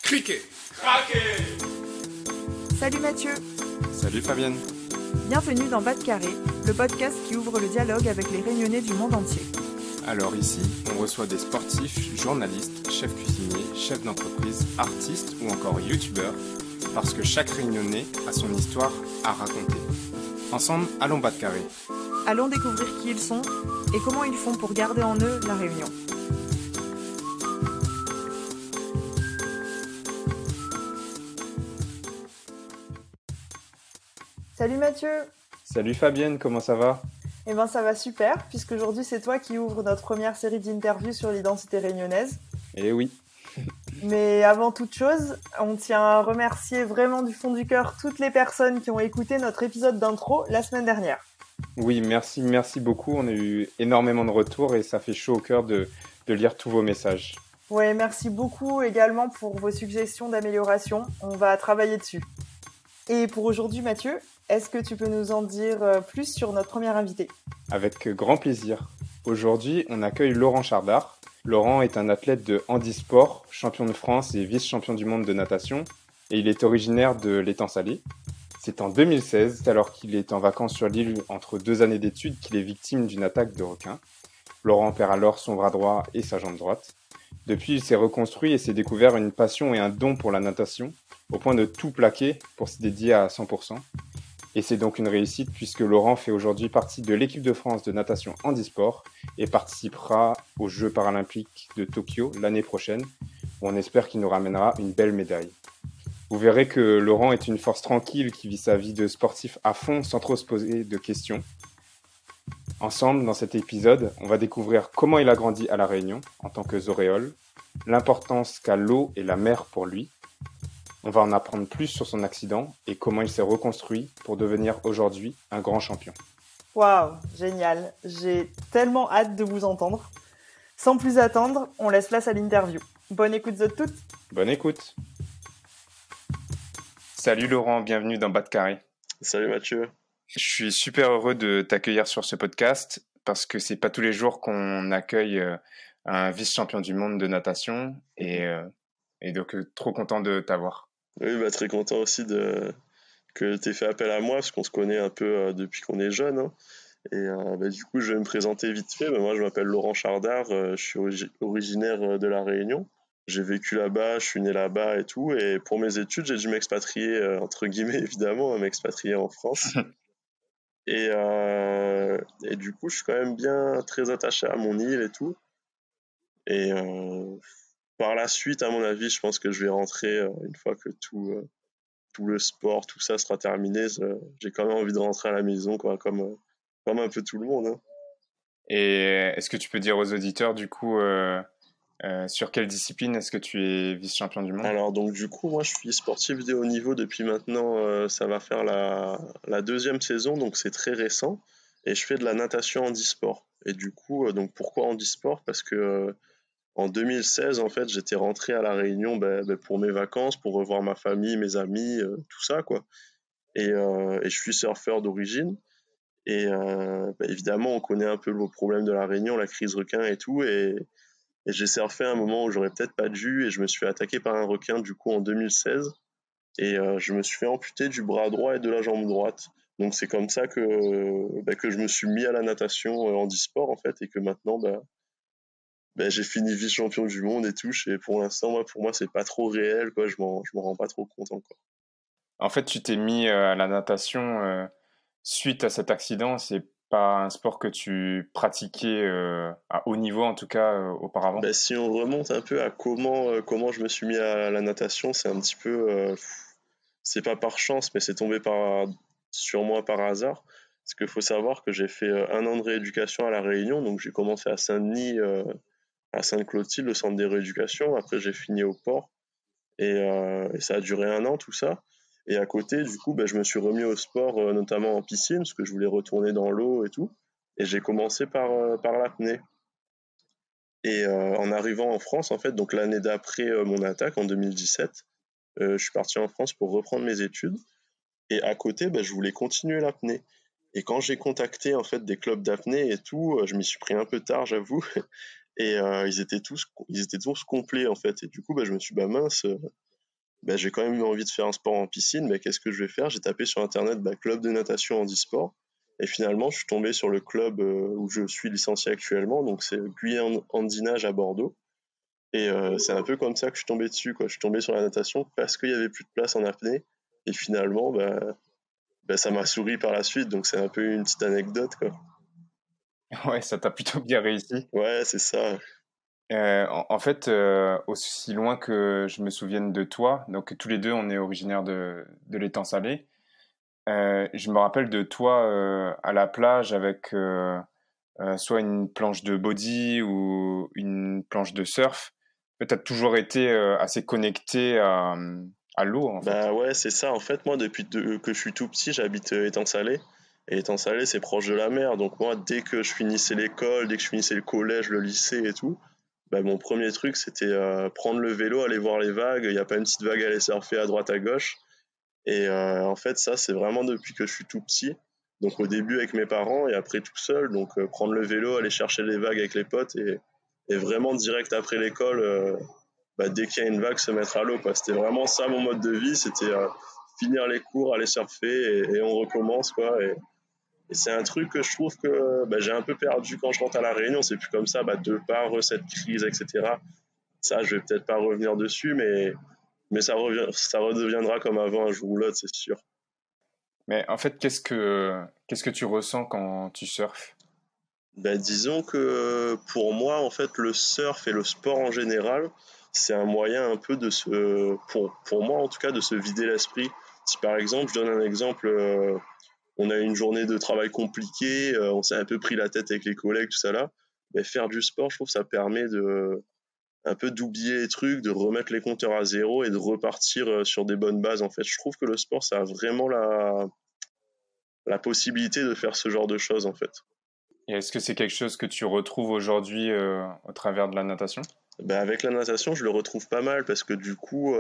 Cliquez. Craquez. Salut Mathieu. Salut Fabienne. Bienvenue dans Bas de Carré, le podcast qui ouvre le dialogue avec les Réunionnais du monde entier. Alors ici, on reçoit des sportifs, journalistes, chefs cuisiniers, chefs d'entreprise, artistes ou encore youtubeurs, parce que chaque Réunionnais a son histoire à raconter. Ensemble, allons Bas de Carré. Allons découvrir qui ils sont et comment ils font pour garder en eux la Réunion. Salut Mathieu. Salut Fabienne, comment ça va ? Eh ben ça va super, puisqu'aujourd'hui c'est toi qui ouvres notre première série d'interviews sur l'identité réunionnaise. Eh oui. Mais avant toute chose, on tient à remercier vraiment du fond du cœur toutes les personnes qui ont écouté notre épisode d'intro la semaine dernière. Oui, merci beaucoup. On a eu énormément de retours et ça fait chaud au cœur de lire tous vos messages. Ouais, merci beaucoup également pour vos suggestions d'amélioration. On va travailler dessus. Et pour aujourd'hui, Mathieu, est-ce que tu peux nous en dire plus sur notre première invité ? Avec grand plaisir. Aujourd'hui, on accueille Laurent Chardard. Laurent est un athlète de handisport, champion de France et vice-champion du monde de natation, et il est originaire de l'Étang-Salé. C'est en 2016, alors qu'il est en vacances sur l'île entre 2 années d'études, qu'il est victime d'une attaque de requin. Laurent perd alors son bras droit et sa jambe droite. Depuis, il s'est reconstruit et s'est découvert une passion et un don pour la natation, au point de tout plaquer pour se dédier à 100%. Et c'est donc une réussite puisque Laurent fait aujourd'hui partie de l'équipe de France de natation handisport et participera aux Jeux paralympiques de Tokyo l'année prochaine, où on espère qu'il nous ramènera une belle médaille. Vous verrez que Laurent est une force tranquille qui vit sa vie de sportif à fond sans trop se poser de questions. Ensemble, dans cet épisode, on va découvrir comment il a grandi à La Réunion en tant que Zoréole, l'importance qu'a l'eau et la mer pour lui. On va en apprendre plus sur son accident et comment il s'est reconstruit pour devenir aujourd'hui un grand champion. Waouh, génial. J'ai tellement hâte de vous entendre. Sans plus attendre, on laisse place à l'interview. Bonne écoute de toutes. Bonne écoute. Salut Laurent, bienvenue dans Bas de Carré. Salut Mathieu. Je suis super heureux de t'accueillir sur ce podcast parce que c'est pas tous les jours qu'on accueille un vice-champion du monde de natation et donc trop content de t'avoir. Oui, très content aussi que tu aies fait appel à moi parce qu'on se connaît un peu depuis qu'on est jeune. Hein. Et du coup, je vais me présenter vite fait. Moi, je m'appelle Laurent Chardard, je suis originaire de La Réunion. J'ai vécu là-bas, je suis né là-bas et tout. Et pour mes études, j'ai dû m'expatrier, entre guillemets évidemment, m'expatrier en France. Et du coup, je suis quand même bien très attaché à mon île et tout. Et par la suite, à mon avis, je pense que je vais rentrer une fois que tout le sport, tout ça sera terminé. J'ai quand même envie de rentrer à la maison, quoi, comme un peu tout le monde. Hein. Et est-ce que tu peux dire aux auditeurs du coup sur quelle discipline est-ce que tu es vice-champion du monde ? Alors donc du coup, moi je suis sportif de haut niveau depuis maintenant, ça va faire la deuxième saison, donc c'est très récent. Et je fais de la natation handisport. Et du coup, donc pourquoi handisport ? Parce que en 2016, en fait, j'étais rentré à La Réunion pour mes vacances, pour revoir ma famille, mes amis, tout ça, quoi. Et je suis surfeur d'origine. Et évidemment, on connaît un peu le problème de La Réunion, la crise requin et tout. Et j'ai surfé à un moment où j'aurais peut-être pas dû. Et je me suis fait attaquer par un requin, du coup, en 2016. Et je me suis fait amputer du bras droit et de la jambe droite. Donc c'est comme ça que je me suis mis à la natation handisport, en fait. Et que maintenant, j'ai fini vice-champion du monde et tout. Et pour l'instant, pour moi, c'est pas trop réel, quoi. Je m'en rends pas trop compte encore. En fait, tu t'es mis à la natation suite à cet accident. C'est pas un sport que tu pratiquais à haut niveau, en tout cas auparavant. Si on remonte un peu à comment je me suis mis à la natation, c'est un petit peu, c'est pas par chance, mais c'est tombé sur moi par hasard. Parce qu'il faut savoir que j'ai fait 1 an de rééducation à La Réunion, donc j'ai commencé à Saint-Denis, à Sainte-Clotilde, le centre de rééducation. Après, j'ai fini au port. Et ça a duré 1 an, tout ça. Et à côté, du coup, je me suis remis au sport, notamment en piscine, parce que je voulais retourner dans l'eau et tout. Et j'ai commencé par l'apnée. Et en arrivant en France, en fait, donc l'année d'après mon attaque, en 2017, je suis parti en France pour reprendre mes études. Et à côté, je voulais continuer l'apnée. Et quand j'ai contacté en fait des clubs d'apnée et tout, je m'y suis pris un peu tard, j'avoue. Et ils étaient tous complets en fait. Et du coup, je me suis dit, mince, bah, j'ai quand même eu envie de faire un sport en piscine. Bah, qu'est-ce que je vais faire? J'ai tapé sur Internet club de natation handisport. Et finalement, je suis tombé sur le club où je suis licencié actuellement. Donc, c'est Guyane Handinage à Bordeaux. Et c'est un peu comme ça que je suis tombé dessus, quoi. Je suis tombé sur la natation parce qu'il y avait plus de place en apnée. Et finalement, ça m'a souri par la suite. Donc, c'est un peu une petite anecdote, quoi. Ouais, ça t'a plutôt bien réussi. Ouais, c'est ça. En fait, aussi loin que je me souvienne de toi, donc tous les deux, on est originaires de l'étang salé. Je me rappelle de toi à la plage avec soit une planche de body ou une planche de surf. En fait, t'as toujours été assez connecté à l'eau, en fait. Bah ouais, c'est ça. En fait, moi, que je suis tout petit, j'habite Étang-Salé. Et Étang-Salé, c'est proche de la mer. Donc moi, dès que je finissais l'école, dès que je finissais le collège, le lycée et tout, bah, mon premier truc, c'était prendre le vélo, aller voir les vagues. Il n'y a pas une petite vague à aller surfer à droite, à gauche. Et en fait, ça, c'est vraiment depuis que je suis tout petit. Donc au début avec mes parents et après tout seul. Donc prendre le vélo, aller chercher les vagues avec les potes et vraiment direct après l'école, dès qu'il y a une vague, se mettre à l'eau, quoi. C'était vraiment ça mon mode de vie. C'était finir les cours, aller surfer et on recommence, quoi. Et c'est un truc que je trouve que j'ai un peu perdu quand je rentre à La Réunion. C'est plus comme ça, de par cette crise, etc. Ça, je vais peut-être pas revenir dessus, mais ça redeviendra comme avant un jour ou l'autre, c'est sûr. Mais en fait, qu'est-ce que tu ressens quand tu surfes? Disons que pour moi, en fait, le surf et le sport en général, c'est un moyen un peu pour moi en tout cas, de se vider l'esprit. Si par exemple, je donne un exemple, on a une journée de travail compliquée, on s'est un peu pris la tête avec les collègues, tout ça là, mais faire du sport, je trouve que ça permet un peu d'oublier les trucs, de remettre les compteurs à zéro et de repartir sur des bonnes bases. En fait, je trouve que le sport, ça a vraiment la possibilité de faire ce genre de choses, en fait. Et est-ce que c'est quelque chose que tu retrouves aujourd'hui au travers de la natation? Avec la natation, je le retrouve pas mal parce que du coup,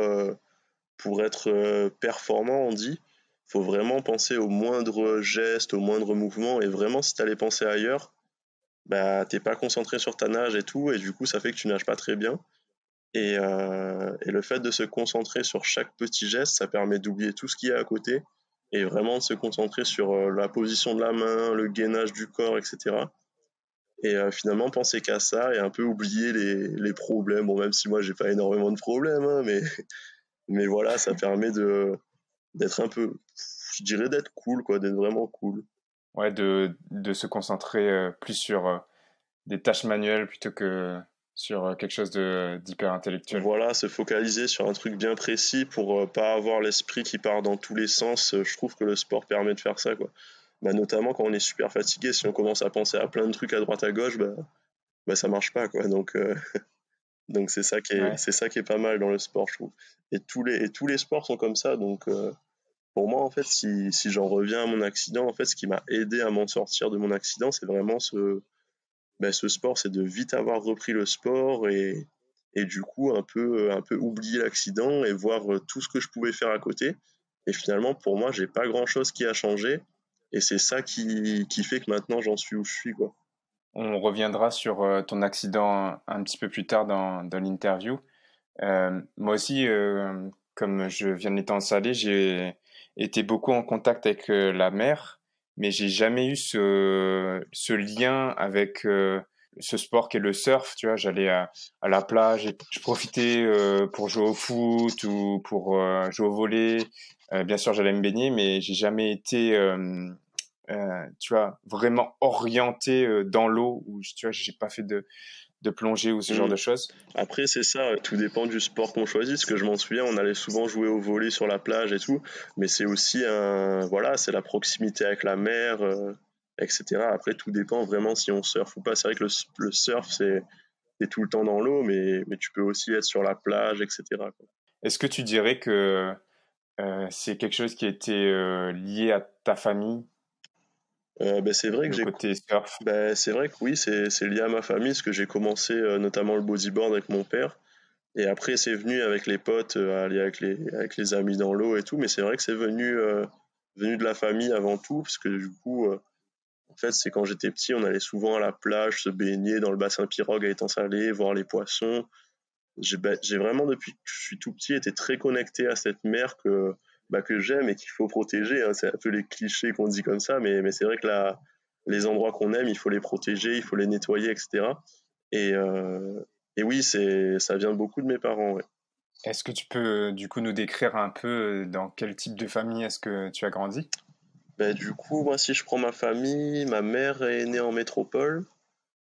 pour être performant, on dit, faut vraiment penser au moindre geste, au moindre mouvement et vraiment si t'allais penser ailleurs, t'es pas concentré sur ta nage et tout et du coup ça fait que tu nages pas très bien. Et le fait de se concentrer sur chaque petit geste, ça permet d'oublier tout ce qu'il y a à côté et vraiment de se concentrer sur la position de la main, le gainage du corps, etc. Et finalement penser qu'à ça et un peu oublier les problèmes. Bon, même si moi j'ai pas énormément de problèmes, hein, mais voilà, ça permet d'être un peu, je dirais d'être cool, quoi, d'être vraiment cool. Ouais, de se concentrer plus sur des tâches manuelles plutôt que sur quelque chose d'hyper intellectuel. Voilà, se focaliser sur un truc bien précis pour pas avoir l'esprit qui part dans tous les sens. Je trouve que le sport permet de faire ça, quoi. Notamment quand on est super fatigué, si on commence à penser à plein de trucs à droite à gauche, ça marche pas, quoi. Donc Ouais. c'est ça qui est pas mal dans le sport, je trouve. Et tous les sports sont comme ça. Donc pour moi, en fait, si j'en reviens à mon accident, en fait, ce qui m'a aidé à m'en sortir de mon accident, c'est vraiment ce sport, c'est de vite avoir repris le sport et du coup un peu oublier l'accident et voir tout ce que je pouvais faire à côté. Et finalement, pour moi, j'ai pas grand chose qui a changé. Et c'est ça qui fait que maintenant j'en suis où je suis, quoi. On reviendra sur ton accident un petit peu plus tard dans l'interview. Moi aussi, comme je viens de l'étang salé, j'ai été beaucoup en contact avec la mer, mais j'ai jamais eu ce lien avec ce sport qui est le surf. Tu vois, j'allais à la plage et je profitais pour jouer au foot ou pour jouer au volley. Bien sûr, j'allais me baigner, mais j'ai jamais été, tu vois, vraiment orienté dans l'eau. Ou tu vois, j'ai pas fait de plongée ou ce genre Mm. de choses. Après, c'est ça, tout dépend du sport qu'on choisit. Parce que je m'en souviens, on allait souvent jouer au volley sur la plage et tout. Mais c'est aussi voilà, c'est la proximité avec la mer, etc. Après, tout dépend vraiment si on surfe ou pas. C'est vrai que le surf, t'es tout le temps dans l'eau, mais tu peux aussi être sur la plage, etc., quoi. Est-ce que tu dirais que c'est quelque chose qui était lié à ta famille, C'est vrai que le côté surf? c'est vrai que oui, c'est lié à ma famille, parce que j'ai commencé notamment le bodyboard avec mon père. Et après, c'est venu avec les potes, aller avec les amis dans l'eau et tout. Mais c'est vrai que c'est venu de la famille avant tout, parce que du coup, en fait, c'est quand j'étais petit, on allait souvent à la plage se baigner dans le bassin pirogue à Étang Salé, voir les poissons. J'ai vraiment, depuis que je suis tout petit, été très connecté à cette mer que j'aime et qu'il faut protéger, hein. C'est un peu les clichés qu'on dit comme ça, mais c'est vrai que les endroits qu'on aime, il faut les protéger, il faut les nettoyer, etc. Et, euh, et oui, ça vient beaucoup de mes parents, ouais. Est-ce que tu peux du coup nous décrire un peu dans quel type de famille est-ce que tu as grandi? Ben, du coup, moi, si je prends ma famille, ma mère est née en métropole.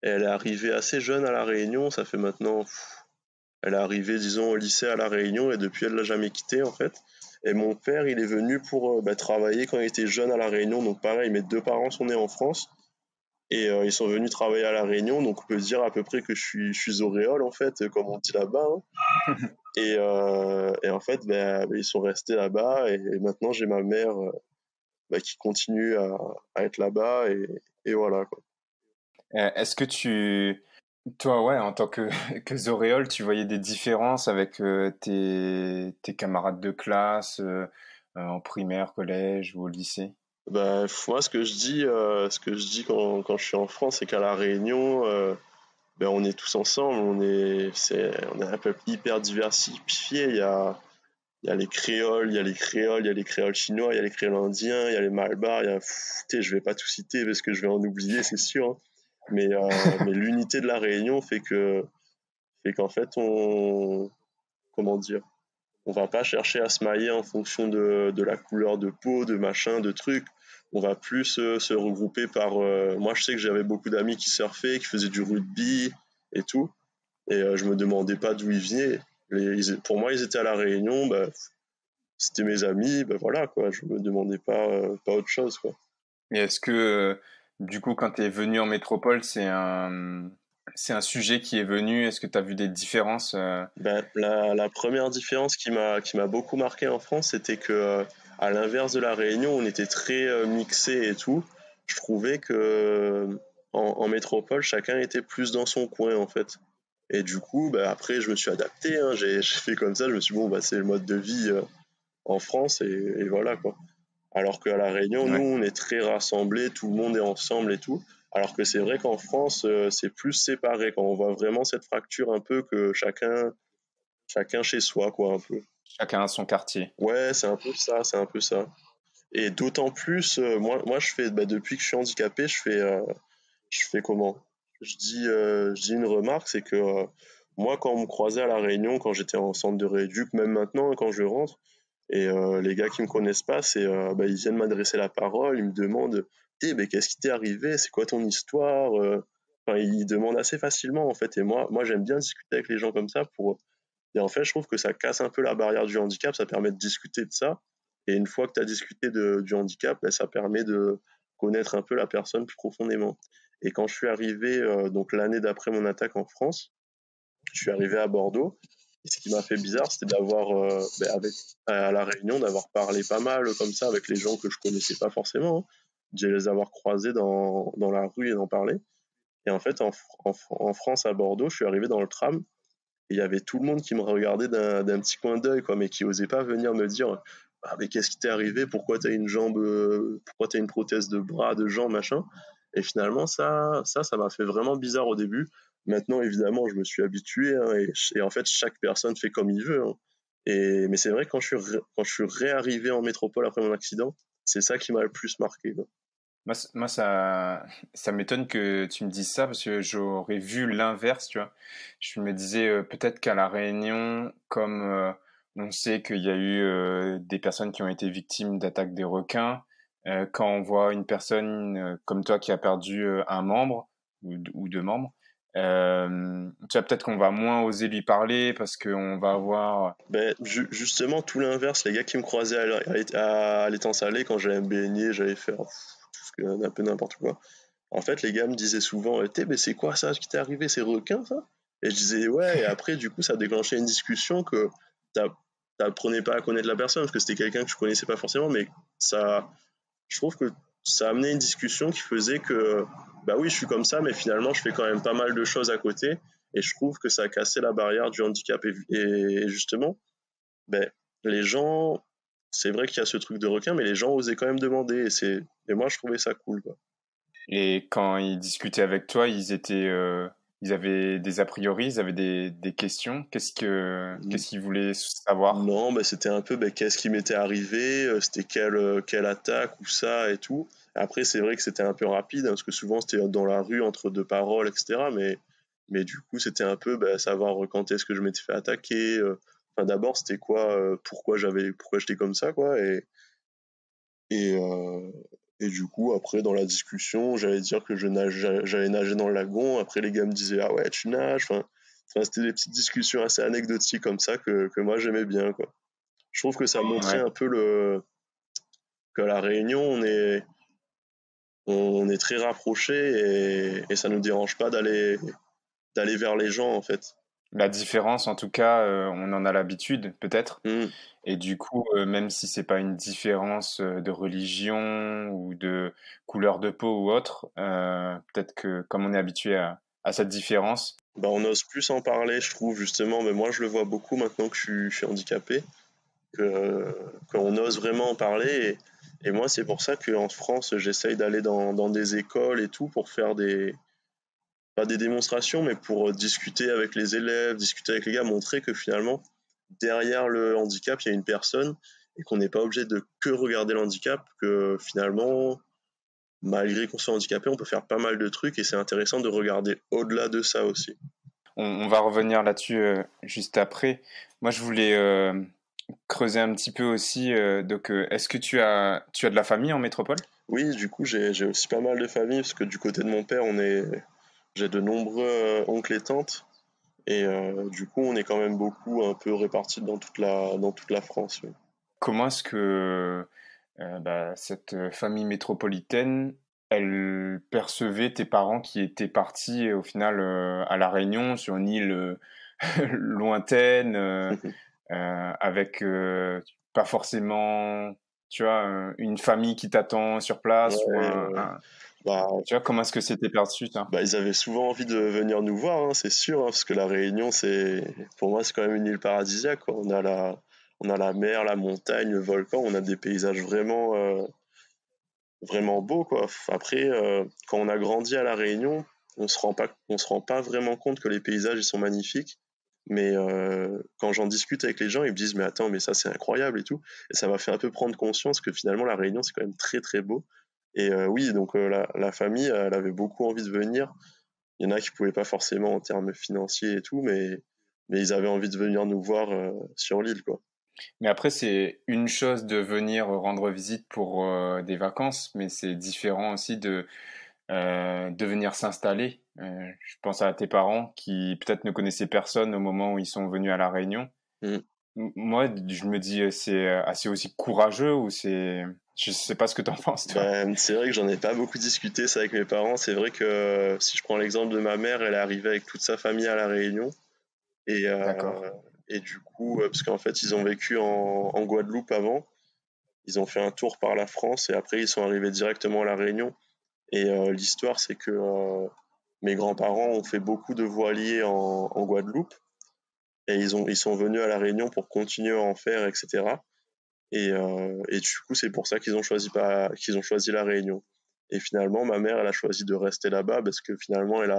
Elle est arrivée assez jeune à La Réunion. Ça fait maintenant, elle est arrivée, disons, au lycée à La Réunion et depuis, elle l'a jamais quitté, en fait. Et mon père, il est venu pour travailler quand il était jeune à La Réunion. Donc, pareil, mes deux parents sont nés en France et ils sont venus travailler à La Réunion. Donc, on peut dire à peu près que je suis auréole, en fait, comme on dit là-bas, hein. Et en fait, ils sont restés là-bas et maintenant, j'ai ma mère qui continue à être là-bas et voilà, quoi. Est-ce que toi, ouais, en tant que, que Zoréole, tu voyais des différences avec tes camarades de classe en primaire, collège ou au lycée? Moi, ce que je dis quand je suis en France, c'est qu'à La Réunion, on est tous ensemble, on est un peuple hyper diversifié. Il y a les créoles, il y a les créoles, il y a les créoles chinois, il y a les créoles indiens, il y a les malbars, je vais pas tout citer parce que je vais en oublier, c'est sûr, hein. Mais l'unité de La Réunion fait qu'en fait, comment dire, on va pas chercher à se mailler en fonction de la couleur de peau, de machin, de trucs. On va plus se regrouper par. Moi, je sais que j'avais beaucoup d'amis qui surfaient, qui faisaient du rugby et tout. Et je me demandais pas d'où ils venaient. Pour moi, ils étaient à La Réunion. C'était mes amis. Voilà, quoi. Je me demandais pas autre chose, quoi. Et est-ce que, du coup, quand tu es venu en métropole, c'est un sujet qui est venu? Est-ce que tu as vu des différences La première différence qui m'a beaucoup marqué en France, c'était que, à l'inverse de La Réunion, on était très mixé et tout. Je trouvais que en métropole, chacun était plus dans son coin en fait. Et du coup, après, je me suis adapté, hein. J'ai fait comme ça. Je me suis dit, bon, c'est le mode de vie en France et voilà quoi. Alors qu'à La Réunion, nous, Ouais. on est très rassemblés, tout le monde est ensemble et tout. Alors que c'est vrai qu'en France, c'est plus séparé, quand on voit vraiment cette fracture un peu que chacun chez soi, quoi, un peu. Chacun a son quartier. Ouais, c'est un peu ça, c'est un peu ça. Et d'autant plus, moi, depuis que je suis handicapé, je fais comment? Je dis une remarque, c'est que moi, quand on me croisait à La Réunion, quand j'étais en centre de rééduc, même maintenant, hein, quand je rentre, et les gars qui me connaissent pas, ils viennent m'adresser la parole, ils me demandent, qu'est-ce qui t'est arrivé? C'est quoi ton histoire? Enfin, ils demandent assez facilement, en fait. Et moi, j'aime bien discuter avec les gens comme ça et en fait, je trouve que ça casse un peu la barrière du handicap, ça permet de discuter de ça. Et une fois que tu as discuté du handicap, ça permet de connaître un peu la personne plus profondément. Et quand je suis arrivé, donc l'année d'après mon attaque en France, je suis arrivé à Bordeaux. Et ce qui m'a fait bizarre, c'était d'avoir, à La Réunion, d'avoir parlé pas mal comme ça avec les gens que je connaissais pas forcément, hein. De les avoir croisés dans la rue et d'en parler. Et en fait, en France, à Bordeaux, je suis arrivé dans le tram et il y avait tout le monde qui me regardait d'un petit coin d'œil, quoi, mais qui osait pas venir me dire, ah, mais qu'est-ce qui t'est arrivé? Pourquoi t'as une jambe, pourquoi t'as une prothèse de bras, de jambe, machin? Et finalement, ça m'a fait vraiment bizarre au début. Maintenant, évidemment, je me suis habitué, hein, et en fait, chaque personne fait comme il veut, hein. Mais c'est vrai que quand je suis réarrivé en métropole après mon accident, c'est ça qui m'a le plus marqué, quoi. Moi, ça m'étonne que tu me dises ça parce que j'aurais vu l'inverse, tu vois. Je me disais peut-être qu'à La Réunion, comme on sait qu'il y a eu des personnes qui ont été victimes d'attaques des requins, quand on voit une personne comme toi qui a perdu un membre ou deux membres, tu vois, peut-être qu'on va moins oser lui parler parce qu'on va avoir... Justement, tout l'inverse, les gars qui me croisaient à l'étang salé quand j'allais me baigner, j'allais faire un peu n'importe quoi. En fait, les gars me disaient souvent, mais c'est quoi ça qui t'est arrivé? C'est requin ça? Et je disais ouais, et après, du coup, ça déclenchait une discussion que t'a- t'apprenais pas à connaître la personne, parce que c'était quelqu'un que je connaissais pas forcément, mais ça, je trouve que ça amenait une discussion qui faisait que, bah oui, je suis comme ça, mais finalement, je fais quand même pas mal de choses à côté, et je trouve que ça a cassé la barrière du handicap. Et justement, ben, les gens, c'est vrai qu'il y a ce truc de requin, mais les gens osaient quand même demander, et moi, je trouvais ça cool, quoi. Et quand ils discutaient avec toi, ils avaient des a priori, ils avaient des questions. Qu'est-ce qu'ils voulaient savoir? Non, c'était un peu qu'est-ce qui m'était arrivé, c'était quelle attaque ou ça et tout. Après, c'est vrai que c'était un peu rapide, hein, parce que souvent c'était dans la rue entre deux paroles, etc. Mais du coup, c'était un peu savoir quand est-ce que je m'étais fait attaquer. Enfin, d'abord, c'était quoi, pourquoi j'étais comme ça, quoi. Et, euh, et du coup, après, dans la discussion, j'allais dire que j'allais nager dans le lagon. Après, les gars me disaient, ah ouais, tu nages. Enfin, c'était des petites discussions assez anecdotiques comme ça que moi j'aimais bien, quoi. Je trouve que ça montrait Ouais. un peu qu'à La Réunion, on est très rapprochés et ça nous dérange pas d'aller vers les gens, en fait. La différence, en tout cas, on en a l'habitude, peut-être. Mm. Et du coup, même si c'est pas une différence de religion ou de couleur de peau ou autre, peut-être que comme on est habitué à cette différence. On ose plus en parler, je trouve, justement. Mais moi, je le vois beaucoup maintenant que je suis handicapé, qu'on ose vraiment en parler. Et moi, c'est pour ça qu'en France, j'essaye d'aller dans des écoles et tout pour faire pas des démonstrations, mais pour discuter avec les élèves, discuter avec les gars, montrer que finalement, derrière le handicap, il y a une personne et qu'on n'est pas obligé de que regarder le handicap, que finalement, malgré qu'on soit handicapé, on peut faire pas mal de trucs et c'est intéressant de regarder au-delà de ça aussi. On va revenir là-dessus juste après. Moi, je voulais creuser un petit peu aussi. Donc, est-ce que tu as de la famille en métropole? Oui, du coup, j'ai aussi pas mal de famille parce que du côté de mon père, j'ai de nombreux oncles et tantes et du coup, on est quand même beaucoup un peu répartis dans toute la France. Oui. Comment est-ce que cette famille métropolitaine, elle percevait tes parents qui étaient partis au final à La Réunion, sur une île lointaine, avec pas forcément, tu vois, une famille qui t'attend sur Ouais, place ou ouais. Bah, tu vois, comment est-ce que c'était perçu, ça? ils avaient souvent envie de venir nous voir, hein, c'est sûr, hein, parce que La Réunion, pour moi, c'est quand même une île paradisiaque, quoi. On a la mer, la montagne, le volcan, on a des paysages vraiment beaux, quoi. Après, quand on a grandi à La Réunion, on se rend pas vraiment compte que les paysages, ils sont magnifiques. Mais quand j'en discute avec les gens, ils me disent, mais attends, mais ça, c'est incroyable et tout. Et ça m'a fait un peu prendre conscience que finalement, La Réunion, c'est quand même très, très beau. Et oui, donc la famille, elle avait beaucoup envie de venir. Il y en a qui pouvaient pas forcément en termes financiers et tout, mais ils avaient envie de venir nous voir sur l'île, quoi. Mais après, c'est une chose de venir rendre visite pour des vacances, mais c'est différent aussi de venir s'installer. Je pense à tes parents qui peut-être ne connaissaient personne au moment où ils sont venus à La Réunion. Mm. Moi, je me dis, c'est assez aussi courageux ou c'est... Je sais pas ce que t'en penses, toi. C'est vrai que j'en ai pas beaucoup discuté ça avec mes parents. C'est vrai que si je prends l'exemple de ma mère, elle est arrivée avec toute sa famille à La Réunion. Et, D'accord. et du coup, parce qu'en fait, ils ont vécu en Guadeloupe avant. Ils ont fait un tour par la France et après, ils sont arrivés directement à La Réunion. Et l'histoire, c'est que mes grands-parents ont fait beaucoup de voiliers en Guadeloupe et ils sont venus à La Réunion pour continuer à en faire, etc. Et du coup, c'est pour ça qu'ils ont choisi La Réunion. Et finalement, ma mère, elle a choisi de rester là-bas parce que finalement, elle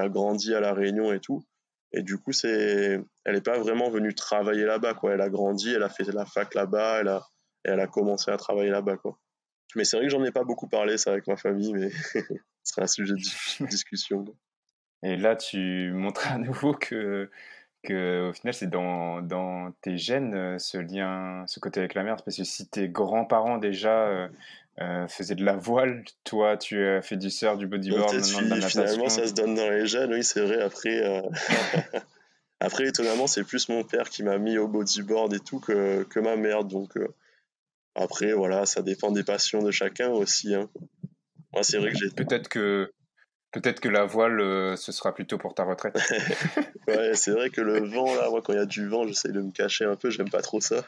a grandi à La Réunion et tout. Et du coup, elle n'est pas vraiment venue travailler là-bas, quoi. Elle a grandi, elle a fait la fac là-bas, et elle a commencé à travailler là-bas, quoi. Mais c'est vrai que j'en ai pas beaucoup parlé, ça, avec ma famille, mais ce serait un sujet de discussion, quoi. Et là, tu montres à nouveau que au final, c'est dans tes gènes, ce lien, ce côté avec la mer. Parce que si tes grands-parents déjà faisaient de la voile, toi, tu as fait du surf, du Donc bodyboard, peut-être maintenant de la finalement, natation. ça se donne dans les gènes, oui, c'est vrai. Après, après, étonnamment, c'est plus mon père qui m'a mis au bodyboard et tout que ma mère. Donc après, voilà, ça dépend des passions de chacun aussi, hein. Moi, c'est vrai que j'ai. Peut-être que peut-être que la voile, ce sera plutôt pour ta retraite. Ouais, c'est vrai que le vent, là, moi, quand il y a du vent, j'essaie de me cacher un peu, j'aime pas trop ça.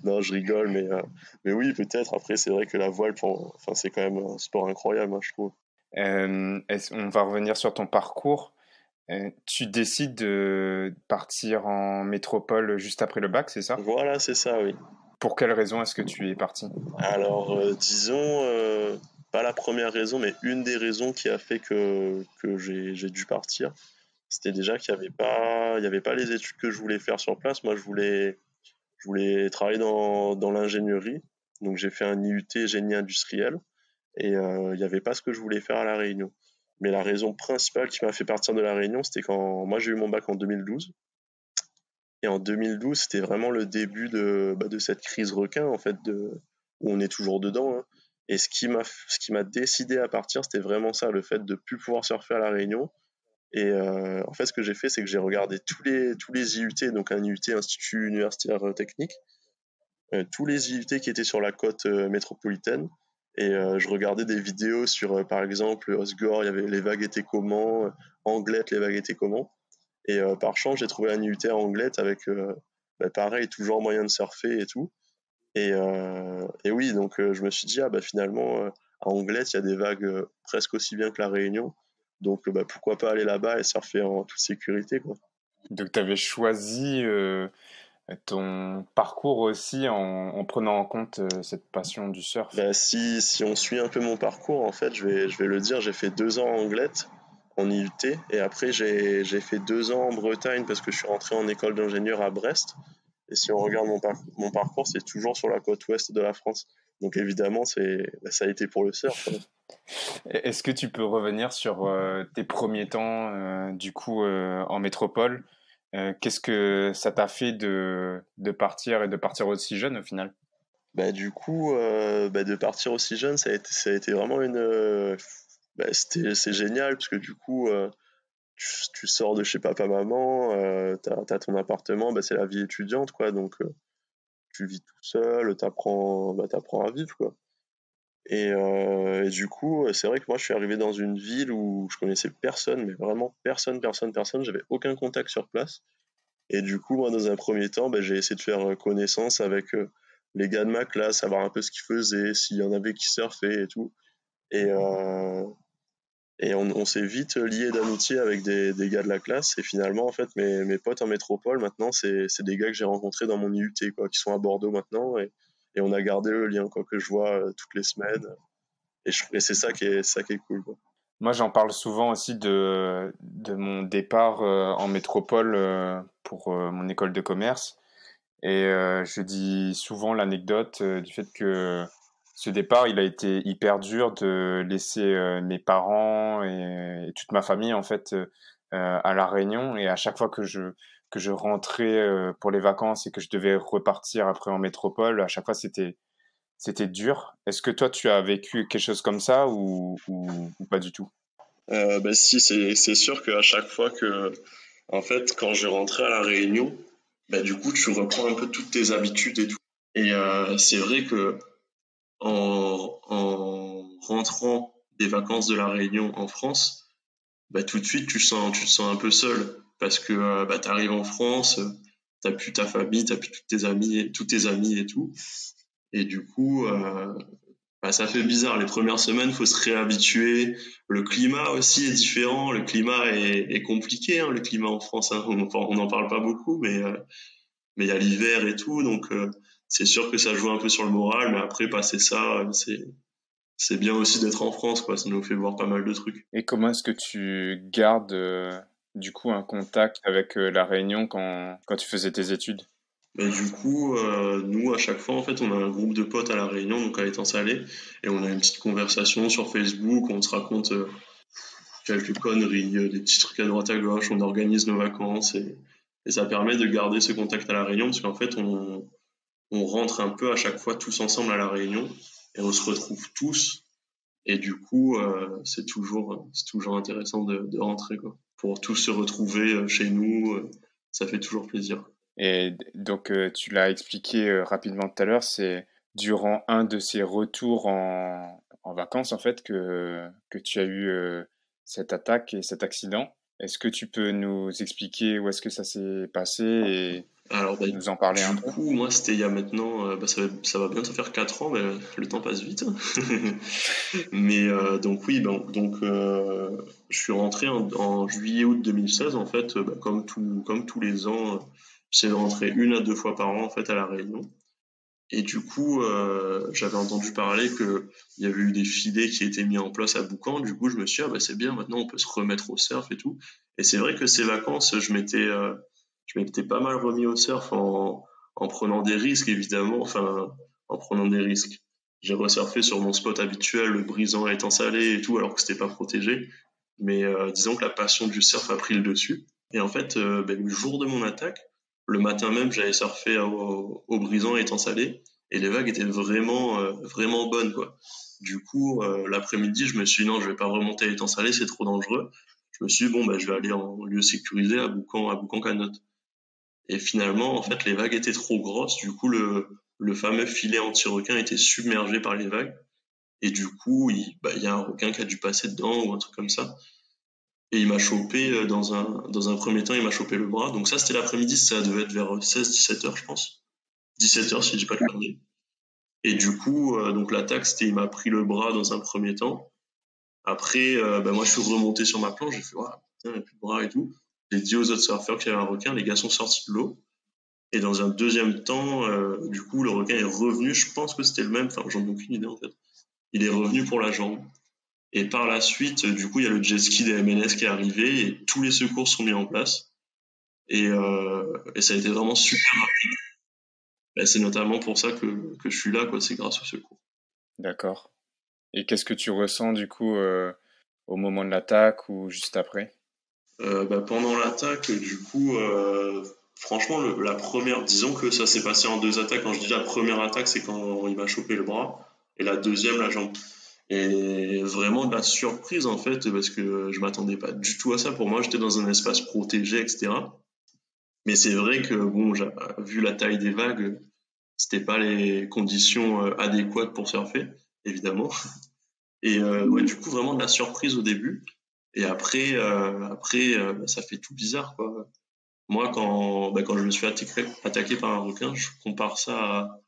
Non, je rigole, mais oui, peut-être. Après, c'est vrai que la voile, enfin, c'est quand même un sport incroyable, hein, je trouve. On va revenir sur ton parcours. Tu décides de partir en métropole juste après le bac, c'est ça? Voilà, c'est ça, oui. Pour quelle raison est-ce que tu es parti? Alors, disons, pas la première raison, mais une des raisons qui a fait que j'ai dû partir, c'était déjà qu'il y avait pas les études que je voulais faire sur place. Moi, je voulais travailler dans l'ingénierie. Donc, j'ai fait un IUT génie industriel et il n'y avait pas ce que je voulais faire à La Réunion. Mais la raison principale qui m'a fait partir de La Réunion, c'était quand moi j'ai eu mon bac en 2012. Et en 2012, c'était vraiment le début de cette crise requin, en fait, où on est toujours dedans, hein. Et ce qui m'a décidé à partir, c'était vraiment ça, le fait de plus pouvoir surfer à La Réunion. Et en fait, ce que j'ai fait, c'est que j'ai regardé tous les IUT, donc un IUT, Institut Universitaire Technique, tous les IUT qui étaient sur la côte métropolitaine. Et je regardais des vidéos sur, par exemple, Osgore, il y avait les vagues étaient comment, Anglette, les vagues étaient comment. Et par chance, j'ai trouvé un IUT à Anglette avec, pareil, toujours moyen de surfer et tout. Et oui, donc je me suis dit, ah bah finalement, à Anglette, il y a des vagues presque aussi bien que la Réunion. Donc pourquoi pas aller là-bas et surfer en toute sécurité, quoi. Donc tu avais choisi ton parcours aussi en prenant en compte cette passion du surf. Bah, si on suit un peu mon parcours, en fait, je vais le dire, j'ai fait 2 ans en Anglette, en IUT, et après j'ai fait 2 ans en Bretagne parce que je suis rentré en école d'ingénieur à Brest. Et si on regarde mon parcours, c'est toujours sur la côte ouest de la France. Donc évidemment, ça a été pour le surf, hein. Est-ce que tu peux revenir sur tes premiers temps du coup en métropole? Qu'est-ce que ça t'a fait de partir et de partir aussi jeune au final? Bah, du coup, de partir aussi jeune, ça a été vraiment c'est génial parce que du coup, tu sors de chez papa-maman, t'as ton appartement, c'est la vie étudiante, quoi. Donc, tu vis tout seul, t'apprends à vivre, quoi. Et du coup, c'est vrai que moi, je suis arrivé dans une ville où je connaissais personne, mais vraiment personne, personne, personne. J'avais aucun contact sur place. Et du coup, moi, dans un premier temps, j'ai essayé de faire connaissance avec les gars de ma classe, savoir un peu ce qu'ils faisaient, s'il y en avait qui surfaient et tout. Et, on s'est vite lié d'amitié avec des gars de la classe. Et finalement, en fait, mes potes en métropole, maintenant, c'est des gars que j'ai rencontrés dans mon IUT, quoi, qui sont à Bordeaux maintenant. Et on a gardé le lien, quoi, que je vois toutes les semaines. Et c'est ça qui est cool, quoi. Moi, j'en parle souvent aussi de mon départ en métropole pour mon école de commerce. Et je dis souvent l'anecdote du fait que ce départ, il a été hyper dur de laisser mes parents et toute ma famille en fait à La Réunion. Et à chaque fois que je rentrais pour les vacances et que je devais repartir après en métropole, à chaque fois c'était dur. Est-ce que toi tu as vécu quelque chose comme ça ou pas du tout? Si, c'est sûr qu'à chaque fois que, en fait, quand je rentrais à La Réunion, du coup, tu reprends un peu toutes tes habitudes et tout. Et c'est vrai que en rentrant des vacances de La Réunion en France, tout de suite, tu te sens un peu seul parce que t'arrives en France, t'as plus ta famille, t'as plus tous tes amis et tout. Et du coup, ça fait bizarre. Les premières semaines, faut se réhabituer. Le climat aussi est différent. Le climat est compliqué, hein, le climat en France, hein. On n'en parle pas beaucoup, mais il y a l'hiver et tout, donc c'est sûr que ça joue un peu sur le moral. Mais après, passer ça, c'est bien aussi d'être en France, quoi. Ça nous fait voir pas mal de trucs. Et comment est-ce que tu gardes du coup un contact avec La Réunion quand tu faisais tes études? Mais du coup, nous, à chaque fois, en fait, on a un groupe de potes à La Réunion, donc à l'étang salé, et on a une petite conversation sur Facebook, on se raconte quelques conneries, des petits trucs à droite à gauche, on organise nos vacances, et ça permet de garder ce contact à La Réunion, parce qu'en fait, on rentre un peu à chaque fois tous ensemble à La Réunion, et on se retrouve tous, et du coup, c'est toujours intéressant de rentrer, quoi. Pour tous se retrouver chez nous, ça fait toujours plaisir. Et donc, tu l'as expliqué rapidement tout à l'heure, c'est durant un de ces retours en vacances, en fait, que tu as eu cette attaque et cet accident. Est-ce que tu peux nous expliquer où est-ce que ça s'est passé et Alors, nous en parler un du peu? coup, moi, c'était il y a maintenant, ça va bientôt faire 4 ans, le temps passe vite. Mais donc oui, je suis rentré en juillet-août 2016, en fait, comme tous les ans, j'essaie de rentrer 1 à 2 fois par an, en fait, à La Réunion. Et du coup, j'avais entendu parler qu'il y avait eu des filets qui étaient mis en place à Boucan. Du coup, je me suis dit, ah bah c'est bien, maintenant on peut se remettre au surf et tout. Et c'est vrai que ces vacances, je m'étais pas mal remis au surf en prenant des risques, évidemment. Enfin, en prenant des risques. J'ai resurfé sur mon spot habituel, le brisant étant salé et tout, alors que c'était pas protégé. Mais disons que la passion du surf a pris le dessus. Et en fait, le jour de mon attaque, le matin même, j'avais surfé au brisant étant salé et les vagues étaient vraiment bonnes quoi. Du coup, l'après-midi, je me suis dit non, je vais pas remonter à étang salé, c'est trop dangereux. Je me suis dit bon bah je vais aller en lieu sécurisé à Boucan-Canot. Et finalement, en fait, les vagues étaient trop grosses. Du coup, le fameux filet anti-requin était submergé par les vagues. Et du coup, il y a un requin qui a dû passer dedans ou un truc comme ça. Et il m'a chopé dans un premier temps, il m'a chopé le bras. Donc ça, c'était l'après-midi, ça devait être vers 16-17 heures, je pense. 17 heures si je dis pas de conneries. Et du coup, donc l'attaque, c'était il m'a pris le bras dans un premier temps. Après, moi, je suis remonté sur ma planche, j'ai fait, ouais, putain, il n'y a plus de bras et tout. J'ai dit aux autres surfeurs qu'il y avait un requin, les gars sont sortis de l'eau. Et dans un deuxième temps, du coup, le requin est revenu, je pense que c'était le même, enfin, j'en ai aucune idée en fait. Il est revenu pour la jambe. Et par la suite, du coup, il y a le jet ski des MNS qui est arrivé et tous les secours sont mis en place. Et ça a été vraiment super rapide. Et c'est notamment pour ça que je suis là, quoi. C'est grâce au secours. D'accord. Et qu'est-ce que tu ressens du coup au moment de l'attaque ou juste après? Pendant l'attaque, du coup, franchement, la première, disons que ça s'est passé en deux attaques. Quand je dis la première attaque, c'est quand il m'a chopé le bras, et la deuxième, la jambe. Et vraiment de la surprise en fait, parce que je m'attendais pas du tout à ça. Pour moi, j'étais dans un espace protégé, etc. Mais c'est vrai que bon, vu la taille des vagues, c'était pas les conditions adéquates pour surfer, évidemment. Et ouais, du coup, vraiment de la surprise au début. Et après, ça fait tout bizarre, quoi. Moi, quand je me suis attaqué par un requin, je compare ça à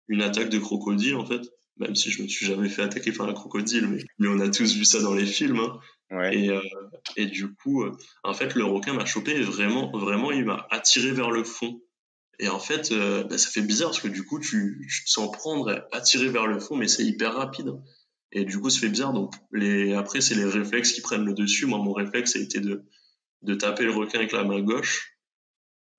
une attaque de crocodile, en fait. Même si je me suis jamais fait attaquer par un crocodile, mais on a tous vu ça dans les films, hein. Ouais. Et, euh, et du coup, en fait, le requin m'a chopé et vraiment, il m'a attiré vers le fond. Et en fait, ça fait bizarre parce que du coup, tu te sens prendre, et attirer vers le fond, mais c'est hyper rapide. Et du coup, ça fait bizarre. Donc, après, c'est les réflexes qui prennent le dessus. Moi, mon réflexe a été de taper le requin avec la main gauche.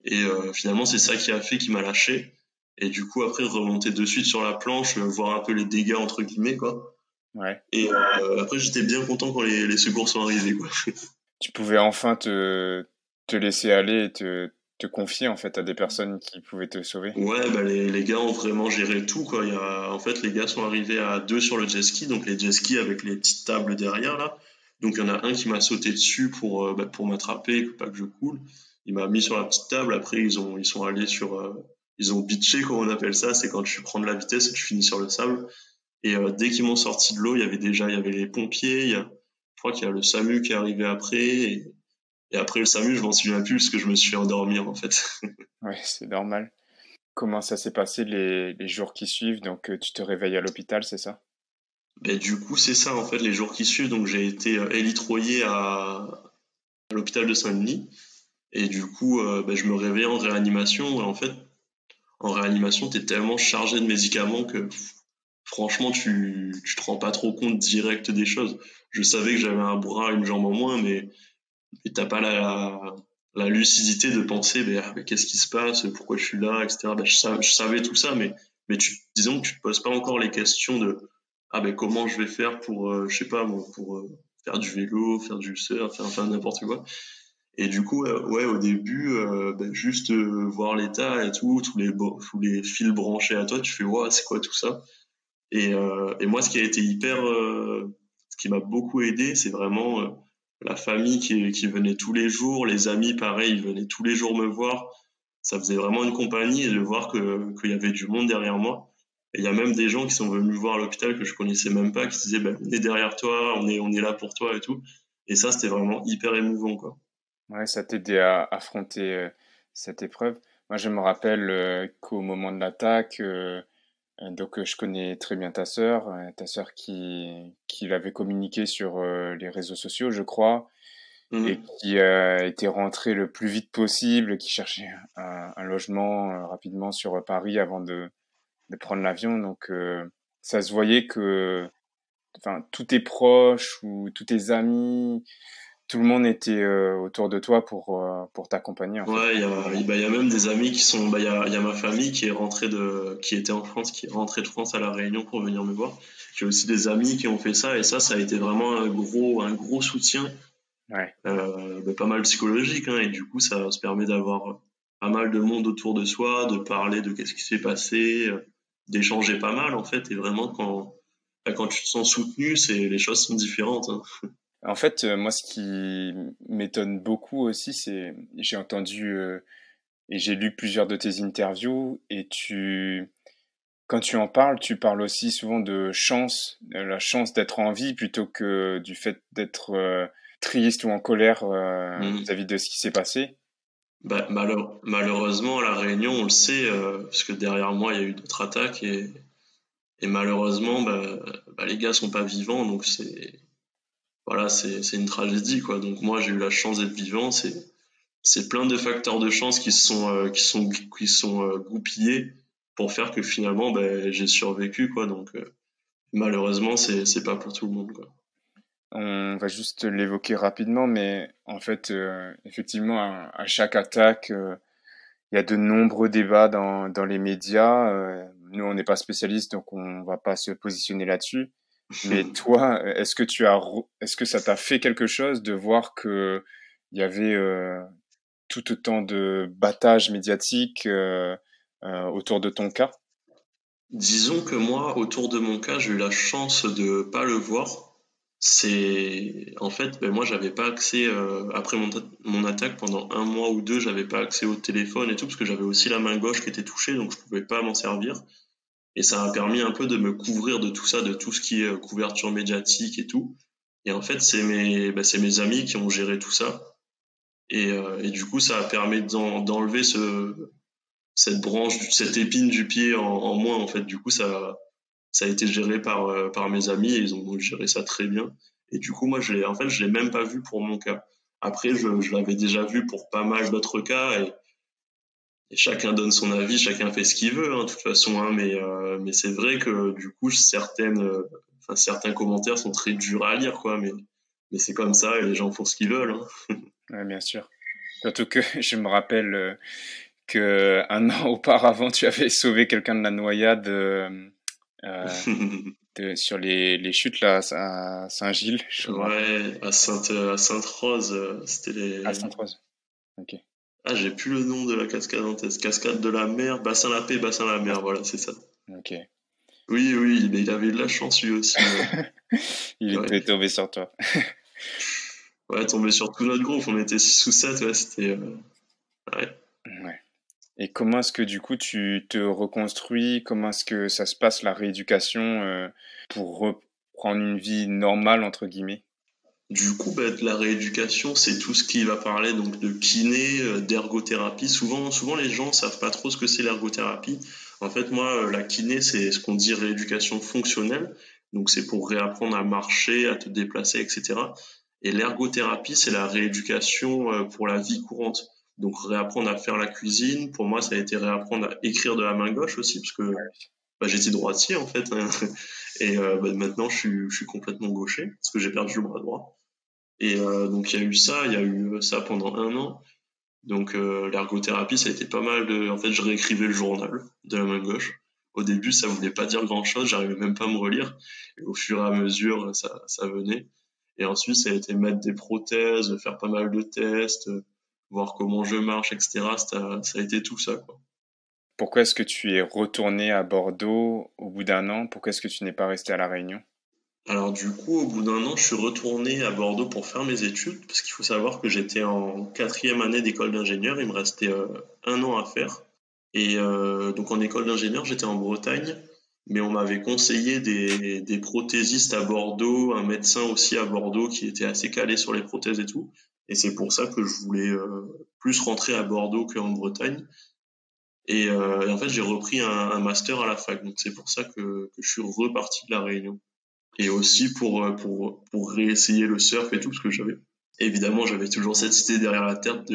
Et finalement, c'est ça qui a fait qu'il m'a lâché. Et du coup, après, remonter de suite sur la planche, voir un peu les dégâts, entre guillemets, quoi. Ouais. Et après, j'étais bien content quand les secours sont arrivés, quoi. Tu pouvais enfin te laisser aller et te confier en fait à des personnes qui pouvaient te sauver. Ouais, les gars ont vraiment géré tout, quoi. En fait, les gars sont arrivés à deux sur le jet ski, donc les jet skis avec les petites tables derrière, là. Donc, il y en a un qui m'a sauté dessus pour m'attraper, pas que je coule. Il m'a mis sur la petite table. Après, ils sont allés ils ont beaché, comme on appelle ça. C'est quand tu prends de la vitesse et tu finis sur le sable. Et dès qu'ils m'ont sorti de l'eau, il y avait les pompiers. Je crois qu'il y a le SAMU qui est arrivé après. Et après le SAMU, je m'en souviens plus parce que je me suis fait endormir, en fait. Ouais, c'est normal. Comment ça s'est passé les jours qui suivent? Donc tu te réveilles à l'hôpital, c'est ça? Ben, du coup, c'est ça, en fait, les jours qui suivent. Donc, j'ai été élitroyé à l'hôpital de Saint-Denis. Et du coup, je me réveillais en réanimation. Et en fait, en réanimation, t'es tellement chargé de médicaments que franchement, tu te rends pas trop compte direct des choses. Je savais que j'avais un bras, une jambe en moins, mais t'as pas la lucidité de penser, mais qu'est-ce qui se passe, pourquoi je suis là, etc. Je savais tout ça, mais disons que tu te poses pas encore les questions de, comment je vais faire pour, je sais pas, moi, pour faire du vélo, faire du surf, faire n'importe quoi. Et du coup, ouais, au début, juste voir l'état et tout, tous les fils branchés à toi, tu fais, ouais, c'est quoi tout ça? Et moi, ce qui m'a beaucoup aidé, c'est vraiment la famille qui venait tous les jours, les amis, pareil, ils venaient tous les jours me voir. Ça faisait vraiment une compagnie et de voir qu'il y avait du monde derrière moi. Et il y a même des gens qui sont venus me voir à l'hôpital que je connaissais même pas, qui disaient, on est derrière toi, on est là pour toi et tout. Et ça, c'était vraiment hyper émouvant, quoi. Ouais, ça t'aidait à affronter cette épreuve. Moi, je me rappelle qu'au moment de l'attaque, je connais très bien ta sœur qui l'avait communiqué sur les réseaux sociaux, je crois, et Mhm. qui était rentrée le plus vite possible, qui cherchait un logement rapidement sur Paris avant de prendre l'avion. Donc, ça se voyait que, enfin, tous tes proches ou tous tes amis, tout le monde était autour de toi pour t'accompagner, en fait. Ouais, il y a même des amis qui sont, il y a ma famille qui est qui était en France, qui est rentrée de France à La Réunion pour venir me voir. J'ai aussi des amis qui ont fait ça et ça a été vraiment un gros soutien, Ouais. pas mal psychologique, hein, et du coup, ça se permet d'avoir pas mal de monde autour de soi, de parler de qu'est-ce qui s'est passé, d'échanger pas mal, en fait, et vraiment quand tu te sens soutenu, les choses sont différentes, hein. En fait, moi, ce qui m'étonne beaucoup aussi, c'est, j'ai entendu et j'ai lu plusieurs de tes interviews et quand tu en parles, tu parles aussi souvent de chance, de la chance d'être en vie plutôt que du fait d'être triste ou en colère Mm. vis-à-vis de ce qui s'est passé. Malheureusement, à La Réunion, on le sait, parce que derrière moi, il y a eu d'autres attaques et malheureusement, les gars sont pas vivants, donc c'est une tragédie, quoi. Donc moi, j'ai eu la chance d'être vivant. C'est plein de facteurs de chance qui sont goupillés pour faire que finalement, j'ai survécu, quoi. Donc malheureusement, c'est pas pour tout le monde, quoi. On va juste l'évoquer rapidement, mais en fait, effectivement, à chaque attaque, il y a de nombreux débats dans les médias. Nous, on n'est pas spécialistes, donc on va pas se positionner là-dessus. Mais toi, est-ce que ça t'a fait quelque chose de voir que il y avait tout autant de battage médiatique autour de ton cas? Disons que moi, autour de mon cas, j'ai eu la chance de pas le voir. En fait, moi, j'avais pas accès après mon attaque pendant un mois ou deux, j'avais pas accès au téléphone et tout parce que j'avais aussi la main gauche qui était touchée, donc je pouvais pas m'en servir. Et ça m'a permis un peu de me couvrir de tout ça, de tout ce qui est couverture médiatique et tout. Et en fait, c'est mes amis qui ont géré tout ça. Et du coup, ça a permis d'enlever cette branche, cette épine du pied en moins, en fait. Du coup, ça a été géré par mes amis et ils ont géré ça très bien. Et du coup, moi, je l'ai même pas vu pour mon cas. Après, je l'avais déjà vu pour pas mal d'autres cas et chacun donne son avis, chacun fait ce qu'il veut, hein, de toute façon, hein, mais c'est vrai que du coup, certains commentaires sont très durs à lire, quoi, mais c'est comme ça et les gens font ce qu'ils veulent, hein. Ouais, bien sûr. Surtout que je me rappelle que un an auparavant, tu avais sauvé quelqu'un de la noyade euh, sur les chutes là à Saint-Gilles, je me rappelle. Ouais, à Sainte-Rose, c'était À les. Sainte-Rose. Ok. Ah, j'ai plus le nom de la cascade en tête. Cascade de la mer, bassin la paix, bassin la mer, voilà, c'est ça. Ok. Oui, oui, il avait de la chance lui aussi, ouais. Il Ouais, était tombé sur toi. ouais, tombé sur tout notre groupe, on était 6 ou 7, ouais, c'était. Ouais. Ouais. Et comment est-ce que du coup tu te reconstruis? Comment est-ce que ça se passe la rééducation pour reprendre une vie normale entre guillemets? Du coup, de la rééducation, c'est tout ce qui va parler donc de kiné, d'ergothérapie. Souvent, les gens savent pas trop ce que c'est l'ergothérapie. En fait, moi, la kiné, c'est ce qu'on dit rééducation fonctionnelle. Donc, c'est pour réapprendre à marcher, à te déplacer, etc. Et l'ergothérapie, c'est la rééducation pour la vie courante. Donc, réapprendre à faire la cuisine. Pour moi, ça a été réapprendre à écrire de la main gauche aussi, parce que j'étais droitier en fait, hein. Et maintenant, je suis complètement gaucher, parce que j'ai perdu le bras droit. Et donc il y a eu ça pendant un an. Donc l'ergothérapie, ça a été pas mal de. En fait, je réécrivais le journal de la main gauche. Au début, ça voulait pas dire grand-chose, j'arrivais même pas à me relire. Et au fur et à mesure, ça venait. Et ensuite, ça a été mettre des prothèses, faire pas mal de tests, voir comment je marche, etc. Ça a été tout ça, quoi. Pourquoi est-ce que tu es retourné à Bordeaux au bout d'un an? Pourquoi est-ce que tu n'es pas resté à La Réunion? Alors du coup, au bout d'un an, je suis retourné à Bordeaux pour faire mes études, parce qu'il faut savoir que j'étais en quatrième année d'école d'ingénieur, il me restait un an à faire. Et donc en école d'ingénieur, j'étais en Bretagne, mais on m'avait conseillé des prothésistes à Bordeaux, un médecin aussi à Bordeaux qui était assez calé sur les prothèses et tout. Et c'est pour ça que je voulais plus rentrer à Bordeaux qu'en Bretagne. Et en fait, j'ai repris un master à la fac, donc c'est pour ça que je suis reparti de La Réunion et aussi pour réessayer le surf et tout parce que j'avais toujours cette idée derrière la tête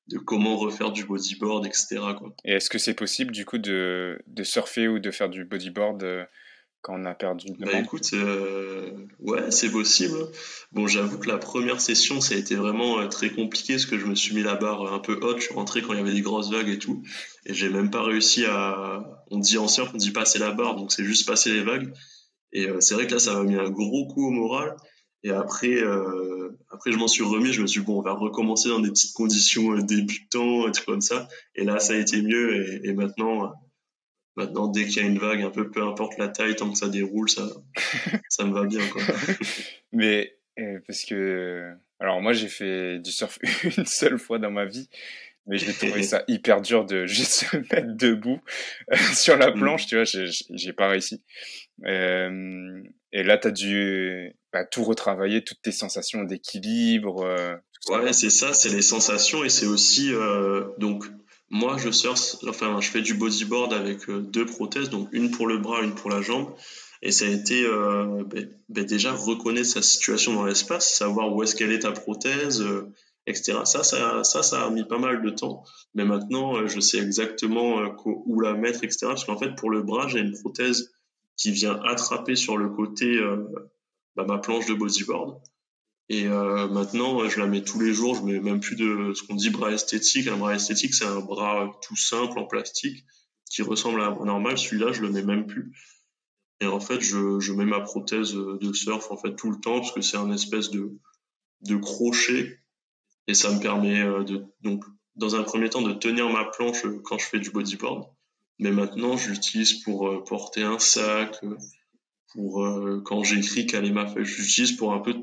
de comment refaire du bodyboard, etc., quoi. Et est-ce que c'est possible du coup de surfer ou de faire du bodyboard quand on a perdu deux Bah membres? écoute, ouais, c'est possible. Bon, j'avoue que la première session, ça a été vraiment très compliqué parce que je me suis mis la barre un peu haute. Je suis rentré quand il y avait des grosses vagues et tout. Et j'ai même pas réussi à. On dit en surf, on dit passer la barre, donc c'est juste passer les vagues. Et c'est vrai que là, ça m'a mis un gros coup au moral. Et après, je m'en suis remis. Je me suis dit, bon, on va recommencer dans des petites conditions débutants, et tout comme ça. Et là, ça a été mieux. Et maintenant, dès qu'il y a une vague, un peu importe la taille, tant que ça déroule, ça me va bien, quoi. Mais parce que alors moi j'ai fait du surf une seule fois dans ma vie, mais j'ai trouvé ça hyper dur de juste se mettre debout sur la Mm. planche, tu vois, j'ai pas réussi. Et là t'as dû tout retravailler, toutes tes sensations d'équilibre, tout ça Ouais, quoi. c'est ça, c'est les sensations et c'est aussi donc moi je fais du bodyboard avec deux prothèses, donc une pour le bras, une pour la jambe, et ça a été déjà reconnaître sa situation dans l'espace, savoir où est-ce qu'elle est ta prothèse, etc. Ça a mis pas mal de temps, mais maintenant je sais exactement où la mettre, etc. Parce qu'en fait pour le bras j'ai une prothèse qui vient attraper sur le côté ma planche de bodyboard. Et maintenant, je la mets tous les jours. Je mets même plus de ce qu'on dit bras esthétique. Un bras esthétique, c'est un bras tout simple en plastique qui ressemble à un bras normal. Celui-là, je le mets même plus. Et en fait, je mets ma prothèse de surf en fait tout le temps parce que c'est un espèce de crochet et ça me permet donc dans un premier temps de tenir ma planche quand je fais du bodyboard. Mais maintenant, je l'utilise pour porter un sac, pour quand j'écris caler ma feuille. J'utilise pour un peu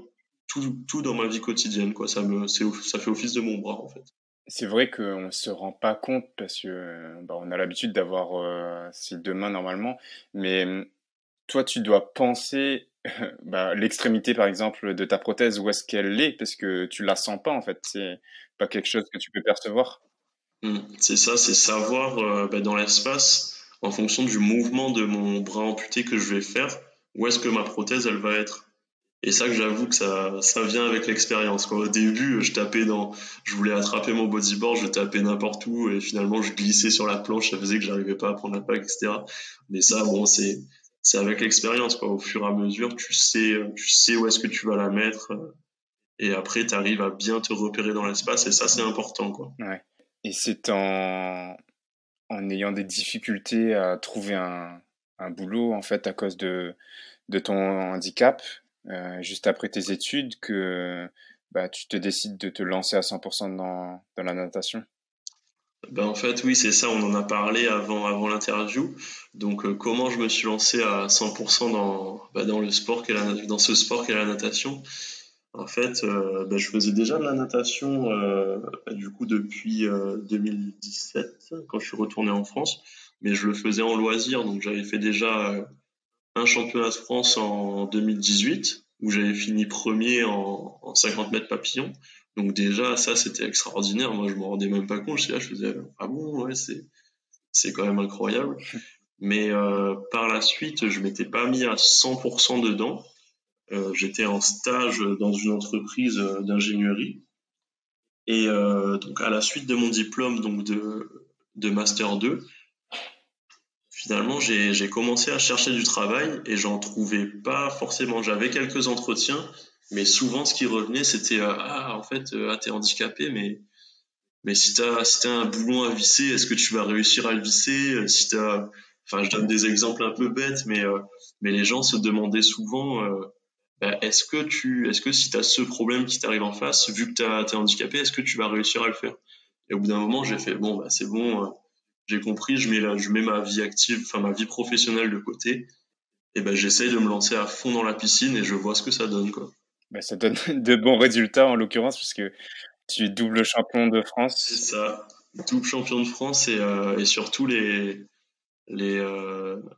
tout dans ma vie quotidienne, quoi. Ça fait office de mon bras, en fait. C'est vrai qu'on se rend pas compte parce que on a l'habitude d'avoir ces deux mains normalement, mais toi, tu dois penser l'extrémité, par exemple, de ta prothèse, où est-ce qu'elle est, parce que tu la sens pas, en fait. C'est pas quelque chose que tu peux percevoir. C'est ça, c'est savoir dans l'espace, en fonction du mouvement de mon bras amputé que je vais faire, où est-ce que ma prothèse, elle va être. Et ça que j'avoue que ça vient avec l'expérience, quoi. Au début, je voulais attraper mon bodyboard, je tapais n'importe où et finalement je glissais sur la planche, ça faisait que j'arrivais pas à prendre la vague, etc. Mais ça, bon, c'est avec l'expérience, quoi. Au fur et à mesure, tu sais où est-ce que tu vas la mettre et après tu arrives à bien te repérer dans l'espace et ça, c'est important, quoi. Ouais. Et c'est en ayant des difficultés à trouver un boulot, en fait, à cause de ton handicap, juste après tes études, que tu te décides de te lancer à 100% dans la natation. Ben en fait, oui, c'est ça, on en a parlé avant l'interview. Donc, comment je me suis lancé à 100% dans le sport dans ce sport qu'est la natation. En fait, je faisais déjà de la natation du coup depuis 2017 quand je suis retourné en France, mais je le faisais en loisir. Donc j'avais fait déjà un championnat de France en 2018 où j'avais fini premier en 50 mètres papillon. Donc déjà ça c'était extraordinaire. Moi je me rendais même pas compte. Je faisais ah bon ouais c'est quand même incroyable. Mais par la suite je m'étais pas mis à 100% dedans. J'étais en stage dans une entreprise d'ingénierie et donc à la suite de mon diplôme donc de master 2, finalement j'ai commencé à chercher du travail et j'en trouvais pas forcément. J'avais quelques entretiens, mais souvent ce qui revenait c'était en fait t'es handicapé mais si t'as un boulon à visser, est-ce que tu vas réussir à le visser? Si t'as enfin je donne des exemples un peu bêtes mais les gens se demandaient souvent est-ce que si tu as ce problème qui t'arrive en face, vu que t'es handicapé, est-ce que tu vas réussir à le faire? Et au bout d'un moment, j'ai fait, bon, c'est bon, j'ai compris, je mets ma vie active, enfin ma vie professionnelle de côté, et j'essaye de me lancer à fond dans la piscine et je vois ce que ça donne, quoi. Ça donne de bons résultats, en l'occurrence, puisque tu es double champion de C'est France. ça, double champion de France et surtout les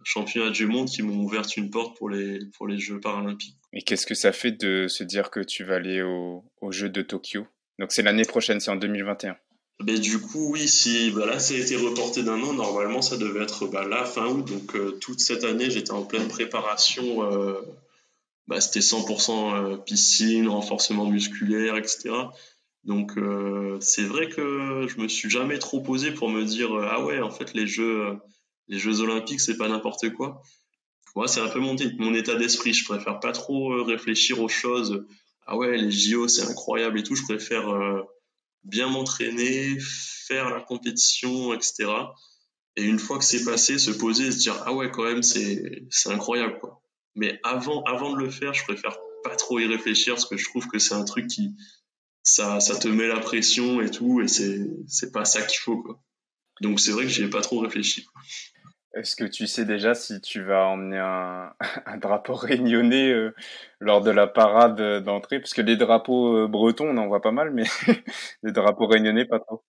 championnats du monde qui m'ont ouvert une porte pour les Jeux paralympiques. Et qu'est-ce que ça fait de se dire que tu vas aller aux Jeux de Tokyo? Donc c'est l'année prochaine, c'est en 2021. Mais du coup, oui, si là, ça a été reporté d'un an, normalement, ça devait être là, fin août. Donc, toute cette année, j'étais en pleine préparation. C'était 100% piscine, renforcement musculaire, etc. Donc c'est vrai que je me suis jamais trop posé pour me dire ah ouais, en fait les Jeux Olympiques c'est pas n'importe quoi. Moi c'est un peu mon état d'esprit. Je préfère pas trop réfléchir aux choses. Ah ouais, les JO c'est incroyable et tout. Je préfère bien m'entraîner, faire la compétition, etc. Et une fois que c'est passé, se poser et se dire ah ouais quand même c'est incroyable quoi. Mais avant de le faire, je préfère pas trop y réfléchir parce que je trouve que c'est un truc qui ça te met la pression et tout et c'est pas ça qu'il faut quoi. Donc c'est vrai que j'y ai pas trop réfléchi. Est-ce que tu sais déjà si tu vas emmener un drapeau réunionnais lors de la parade d'entrée? Parce que les drapeaux bretons, on en voit pas mal, mais les drapeaux réunionnais, pas trop.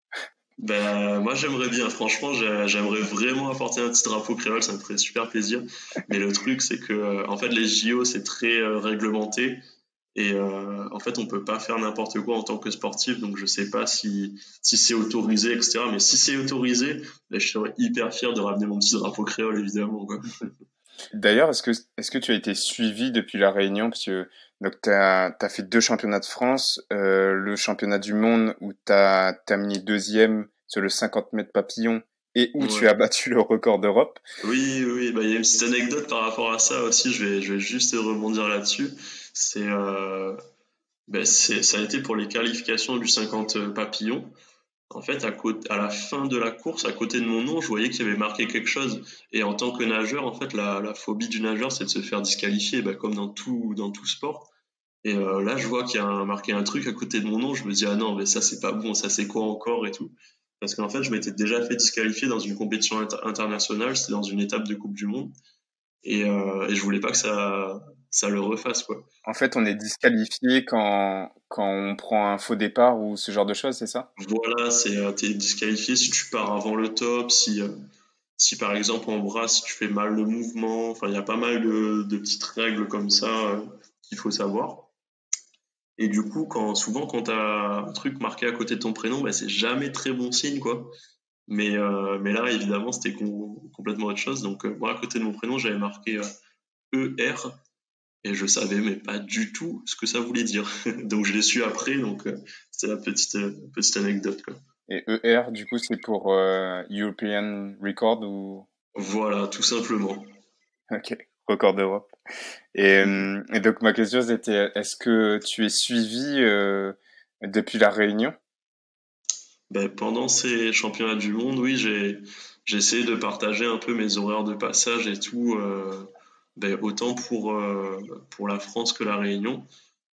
Ben moi j'aimerais bien, franchement j'aimerais vraiment apporter un petit drapeau créole, ça me ferait super plaisir. Mais le truc c'est que en fait les JO c'est très réglementé. Et en fait, on peut pas faire n'importe quoi en tant que sportif, donc je sais pas si c'est autorisé, etc. Mais si c'est autorisé, ben, je serais hyper fier de ramener mon petit drapeau créole, évidemment, quoi. D'ailleurs, est-ce que tu as été suivi depuis la Réunion? Parce que donc t'as fait 2 championnats de France, le championnat du monde où t'as terminé deuxième sur le 50 mètres papillon et où tu Ouais. as battu le record d'Europe. Oui, oui, oui. Bah, il y a une petite anecdote par rapport à ça aussi. Je vais juste rebondir là-dessus. C'est, ça a été pour les qualifications du 50 papillon. En fait, à la fin de la course, à côté de mon nom, je voyais qu'il y avait marqué quelque chose. Et en tant que nageur, en fait, la phobie du nageur, c'est de se faire disqualifier, bah, comme dans tout sport. Et là, je vois qu'il y a marqué un truc à côté de mon nom. Je me dis, ah non, mais ça, c'est pas bon. Ça, c'est quoi encore et tout. Parce qu'en fait, je m'étais déjà fait disqualifier dans une compétition internationale. C'était dans une étape de Coupe du Monde. Et je voulais pas que ça le refasse, quoi. En fait, on est disqualifié quand on prend un faux départ ou ce genre de choses, c'est ça? Voilà, t'es disqualifié si tu pars avant le top, si par exemple en bras, si tu fais mal le mouvement, enfin il y a pas mal de petites règles comme ça qu'il faut savoir. Et du coup, souvent quand t'as un truc marqué à côté de ton prénom, bah, c'est jamais très bon signe quoi. Mais là évidemment c'était complètement autre chose. Donc moi à côté de mon prénom j'avais marqué ER et je savais mais pas du tout ce que ça voulait dire. Donc je l'ai su après. Donc c'était la petite anecdote quoi. Et ER, du coup, c'est pour European Record ou Voilà, tout simplement. ok, record d'Europe. Et donc ma question c'était, est-ce que tu es suivi depuis la Réunion? Ben, pendant ces championnats du monde, oui, j'ai essayé de partager un peu mes horaires de passage et tout, ben, autant pour la France que la Réunion.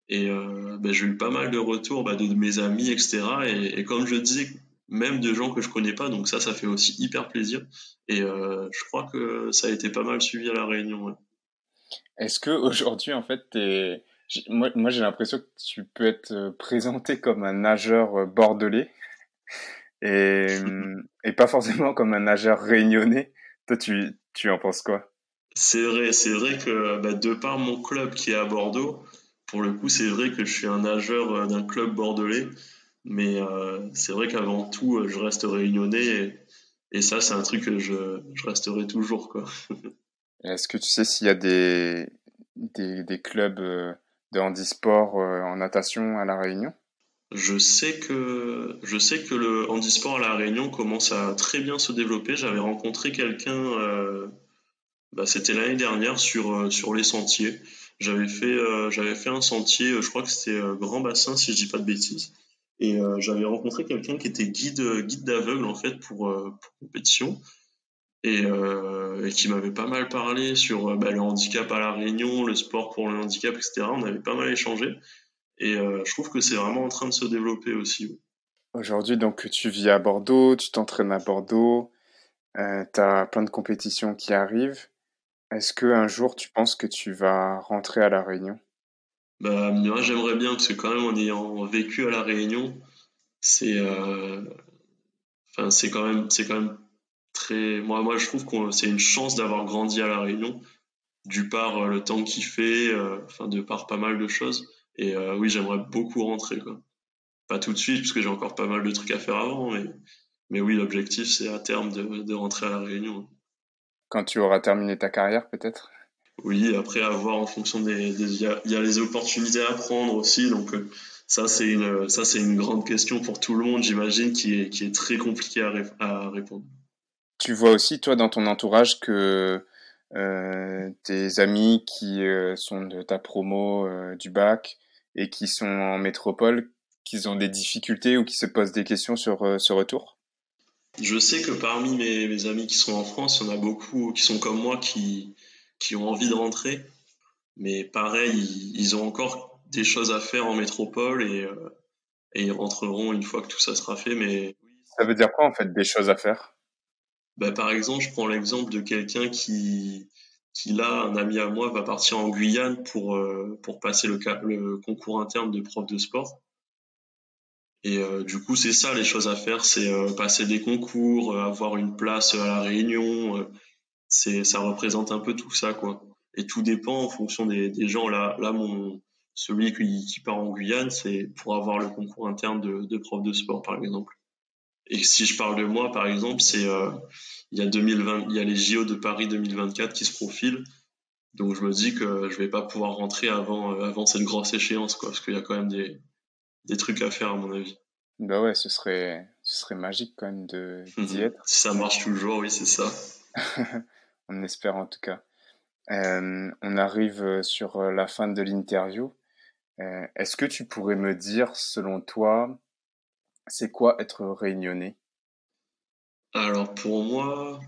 Et ben, j'ai eu pas mal de retours bah, de mes amis, etc. Et comme je disais, même de gens que je connais pas, donc ça fait aussi hyper plaisir. Et je crois que ça a été pas mal suivi à la Réunion. Ouais. Est-ce que aujourd'hui en fait moi j'ai l'impression que tu peux être présenté comme un nageur bordelais et pas forcément comme un nageur réunionnais. Toi tu en penses quoi? C'est vrai que bah, de par mon club qui est à Bordeaux, pour le coup, c'est vrai que je suis un nageur d'un club bordelais. Mais c'est vrai qu'avant tout, je reste réunionnais et ça, c'est un truc que je resterai toujours, quoi. Est-ce que tu sais s'il y a des clubs de handisport en natation à La Réunion? Je sais que le handisport à La Réunion commence à très bien se développer. J'avais rencontré quelqu'un, bah, c'était l'année dernière sur les sentiers. J'avais fait un sentier, je crois que c'était Grand Bassin, si je dis pas de bêtises. Et j'avais rencontré quelqu'un qui était guide d'aveugle en fait pour compétition. Et qui m'avait pas mal parlé sur bah, le handicap à La Réunion, le sport pour le handicap, etc. On avait pas mal échangé et je trouve que c'est vraiment en train de se développer aussi. Ouais. Aujourd'hui donc tu vis à Bordeaux, tu t'entraînes à Bordeaux, t'as plein de compétitions qui arrivent. Est-ce que un jour tu penses que tu vas rentrer à La Réunion? Bah, moi j'aimerais bien parce que quand même en ayant vécu à La Réunion, c'est c'est quand même très moi je trouve que c'est une chance d'avoir grandi à La Réunion du par le temps qu'il fait, enfin de par pas mal de choses. Et oui j'aimerais beaucoup rentrer quoi. Pas tout de suite parce que j'ai encore pas mal de trucs à faire avant, mais oui, l'objectif, c'est à terme de rentrer à La Réunion. Quand tu auras terminé ta carrière peut-être? Oui, après, à voir en fonction il y a les opportunités à prendre aussi, donc Ça, c'est une grande question pour tout le monde, j'imagine, qui est très compliquée à répondre. Tu vois aussi, toi, dans ton entourage, que tes amis qui sont de ta promo du bac et qui sont en métropole, qu'ils ont des difficultés ou qui se posent des questions sur ce retour? Je sais que parmi mes amis qui sont en France, il y en a beaucoup qui sont comme moi, qui ont envie de rentrer. Mais pareil, ils ont encore des choses à faire en métropole et ils rentreront une fois que tout ça sera fait. Mais Ça veut dire quoi, en fait, des choses à faire? bah, par exemple, je prends l'exemple de quelqu'un qui là, un ami à moi, va partir en Guyane pour passer le concours interne de prof de sport. Et du coup, c'est ça les choses à faire, c'est passer des concours, avoir une place à la Réunion. Ça représente un peu tout ça, quoi. Et tout dépend en fonction des gens. Là, celui qui part en Guyane, c'est pour avoir le concours interne de prof de sport, par exemple. Et si je parle de moi, par exemple, il y a 2020, il y a les JO de Paris 2024 qui se profilent. Donc je me dis que je vais pas pouvoir rentrer avant cette grosse échéance, quoi, parce qu'il y a quand même des trucs à faire, à mon avis. Bah ouais, ce serait magique quand même d'y être. Si ça marche toujours, oui, c'est ça. On espère en tout cas. On arrive sur la fin de l'interview. Est-ce que tu pourrais me dire, selon toi, c'est quoi être réunionnais? Alors pour moi,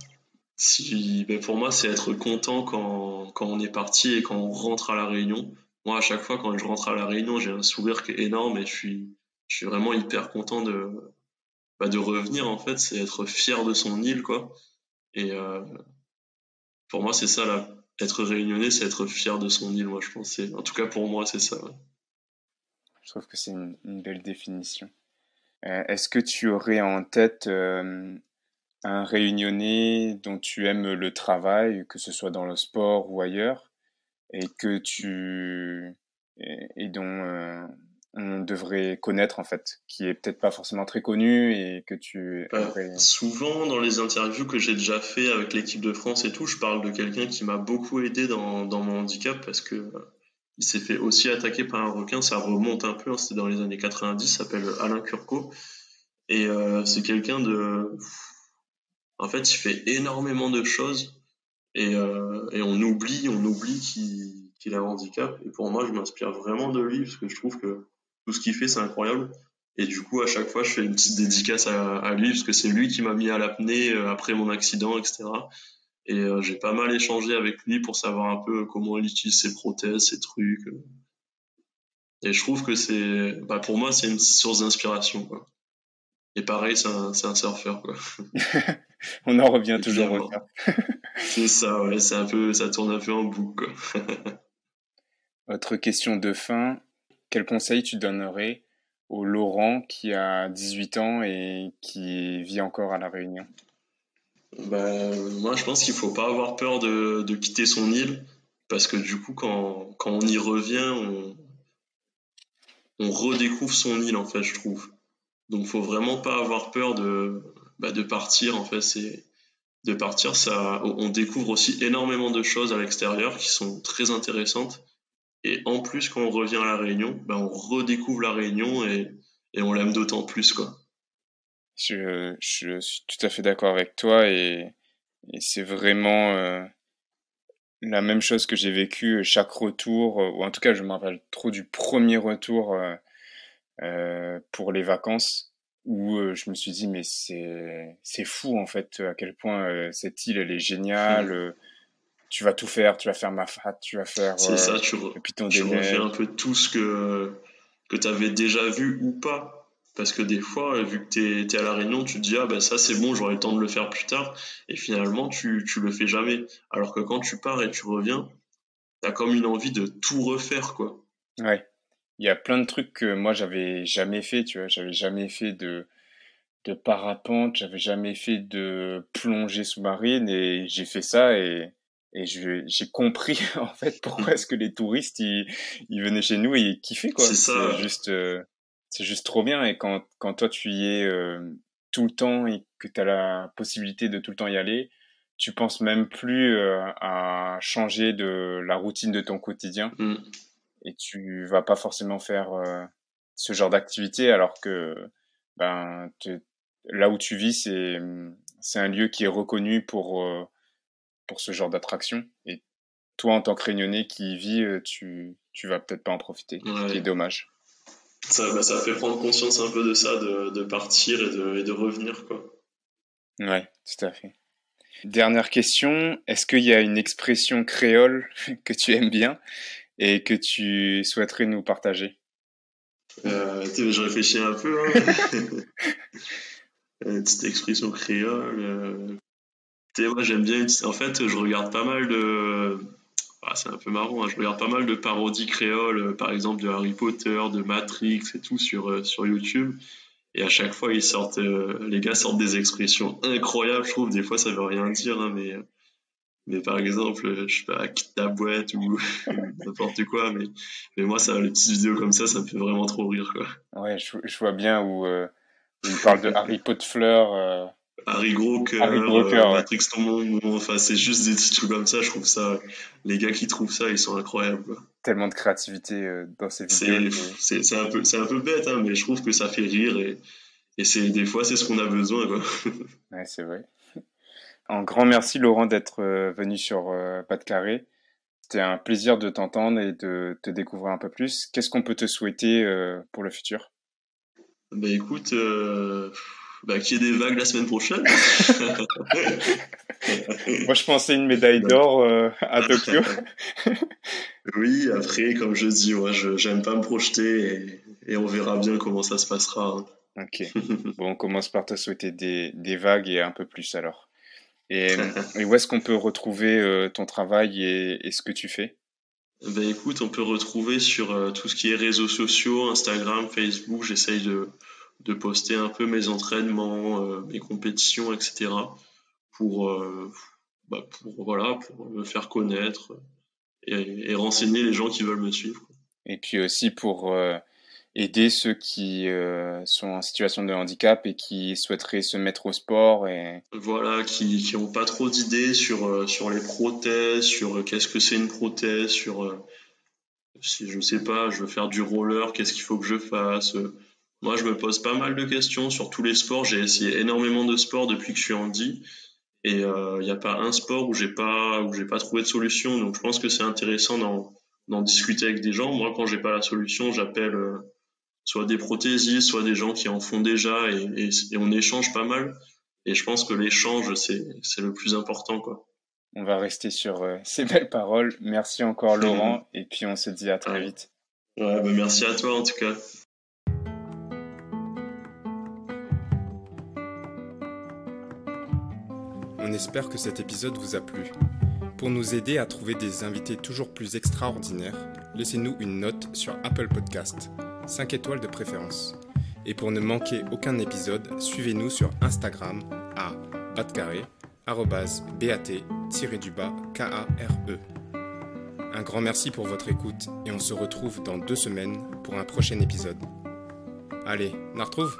c'est être content quand on est parti et quand on rentre à la Réunion. Moi, à chaque fois, quand je rentre à la Réunion, j'ai un sourire qui est énorme et je suis vraiment hyper content de revenir, en fait. C'est être fier de son île, quoi. Et pour moi, c'est ça, là. Être réunionnais, c'est être fier de son île, moi, je pense. En tout cas, pour moi, c'est ça. Ouais. Je trouve que c'est une belle définition. Est-ce que tu aurais en tête un réunionnais dont tu aimes le travail, que ce soit dans le sport ou ailleurs, et et dont on devrait connaître en fait, qui est peut-être pas forcément très connu et que tu aimerais. Souvent, dans les interviews que j'ai déjà fait avec l'équipe de France et tout, je parle de quelqu'un qui m'a beaucoup aidé dans mon handicap parce que il s'est fait aussi attaquer par un requin. Ça remonte un peu, hein, c'était dans les années 90. Il s'appelle Alain Curco et c'est quelqu'un de. En fait, il fait énormément de choses et on oublie qu'il a un handicap. Et pour moi, je m'inspire vraiment de lui parce que je trouve que tout ce qu'il fait, c'est incroyable. Et du coup, à chaque fois, je fais une petite dédicace à lui parce que c'est lui qui m'a mis à l'apnée après mon accident, etc. Et j'ai pas mal échangé avec lui pour savoir un peu comment il utilise ses prothèses, ses trucs. Et je trouve que pour moi, c'est une source d'inspiration, quoi. Et pareil, c'est un surfeur, quoi. On en revient toujours au Évidemment. surf. C'est ça, ouais, ça tourne un peu en boucle, quoi. Autre question de fin, quel conseil tu donnerais au Laurent qui a 18 ans et qui vit encore à La Réunion? Moi, je pense qu'il faut pas avoir peur de quitter son île, parce que du coup, quand on y revient, on redécouvre son île, en fait, je trouve. Donc, faut vraiment pas avoir peur de partir, en fait. De partir, on découvre aussi énormément de choses à l'extérieur qui sont très intéressantes. Et en plus, quand on revient à La Réunion, on redécouvre La Réunion et on l'aime d'autant plus, quoi. Je suis tout à fait d'accord avec toi et c'est vraiment la même chose que j'ai vécu chaque retour, ou en tout cas je me rappelle trop du premier retour pour les vacances où je me suis dit mais c'est fou en fait à quel point cette île elle est géniale, tu vas tout faire, tu vas faire Mafat, tu vas faire C'est ça, le Piton tu des refais un Neiges. peu tout ce que tu avais déjà vu ou pas. Parce que des fois, vu que t'es à La Réunion, tu te dis, ah ben ça c'est bon, j'aurai le temps de le faire plus tard. Et finalement, tu le fais jamais. Alors que quand tu pars et tu reviens, t'as comme une envie de tout refaire, quoi. Ouais, il y a plein de trucs que moi j'avais jamais fait, tu vois, j'avais jamais fait de parapente, j'avais jamais fait de plongée sous-marine et j'ai fait ça et j'ai compris en fait pourquoi est-ce que les touristes ils venaient chez nous et ils kiffaient C'est quoi. ça, C'est juste trop bien et quand toi tu y es tout le temps et que tu as la possibilité de tout le temps y aller, tu penses même plus à changer de la routine de ton quotidien mm, et tu vas pas forcément faire ce genre d'activité alors que là où tu vis, c'est un lieu qui est reconnu pour ce genre d'attraction. Et toi, en tant que Réunionnais qui y vis, tu vas peut-être pas en profiter, ce qui est dommage. Ça fait prendre conscience un peu de ça, de partir et de revenir, quoi. Ouais, tout à fait. Dernière question, est-ce qu'il y a une expression créole que tu aimes bien et que tu souhaiterais nous partager? Je réfléchis un peu, hein. Une petite expression créole. Moi, j'aime bien. En fait, je regarde pas mal de. Ah, c'est un peu marrant, hein. Je regarde pas mal de parodies créoles, par exemple de Harry Potter, de Matrix et tout sur YouTube. Et à chaque fois, les gars sortent des expressions incroyables, je trouve. Des fois, ça veut rien dire, hein, mais par exemple, je sais pas, quitte ta boîte ou n'importe quoi. Mais moi, les petites vidéos comme ça me fait vraiment trop rire, quoi. Ouais, je vois bien où il parle de Harry Potter fleur. Harry Gros Harry Gros Cœur, ouais. Matrix Tombe, enfin, c'est juste des petits trucs comme ça. Je trouve ça, les gars qui trouvent ça, ils sont incroyables, quoi. Tellement de créativité dans ces vidéos. C'est un peu bête, hein, mais je trouve que ça fait rire et des fois, c'est ce qu'on a besoin, quoi. Ouais, c'est vrai. Un grand merci, Laurent, d'être venu sur Pas de Carré. C'était un plaisir de t'entendre et de te découvrir un peu plus. Qu'est-ce qu'on peut te souhaiter pour le futur? Écoute, qu'il y ait des vagues la semaine prochaine. Moi, je pensais une médaille d'or à Tokyo. Oui, après, comme je dis, moi, j'aime pas me projeter et on verra bien comment ça se passera, hein. Ok. Bon, on commence par te souhaiter des vagues et un peu plus alors. Et où est-ce qu'on peut retrouver ton travail et ce que tu fais? Écoute, on peut retrouver sur tout ce qui est réseaux sociaux, Instagram, Facebook. J'essaye de poster un peu mes entraînements, mes compétitions, etc. pour me faire connaître et renseigner les gens qui veulent me suivre. Et puis aussi pour aider ceux qui sont en situation de handicap et qui souhaiteraient se mettre au sport et voilà, qui ont pas trop d'idées sur les prothèses, sur qu'est-ce que c'est une prothèse, sur si je sais pas, je veux faire du roller, qu'est-ce qu'il faut que je fasse. Moi, je me pose pas mal de questions sur tous les sports. J'ai essayé énormément de sports depuis que je suis handi et il y a pas un sport où j'ai pas trouvé de solution. Donc je pense que c'est intéressant d'en discuter avec des gens. Moi, quand j'ai pas la solution, j'appelle soit des prothésistes, soit des gens qui en font déjà et on échange pas mal. Et je pense que l'échange, c'est le plus important, quoi. On va rester sur ces belles paroles. Merci encore Laurent et puis on se dit à très vite. Ouais, merci à toi en tout cas. On espère que cet épisode vous a plu. Pour nous aider à trouver des invités toujours plus extraordinaires, laissez-nous une note sur Apple Podcast, 5 étoiles de préférence. Et pour ne manquer aucun épisode, suivez-nous sur Instagram à @bat_kare. Un grand merci pour votre écoute et on se retrouve dans 2 semaines pour un prochain épisode. Allez, on la retrouve!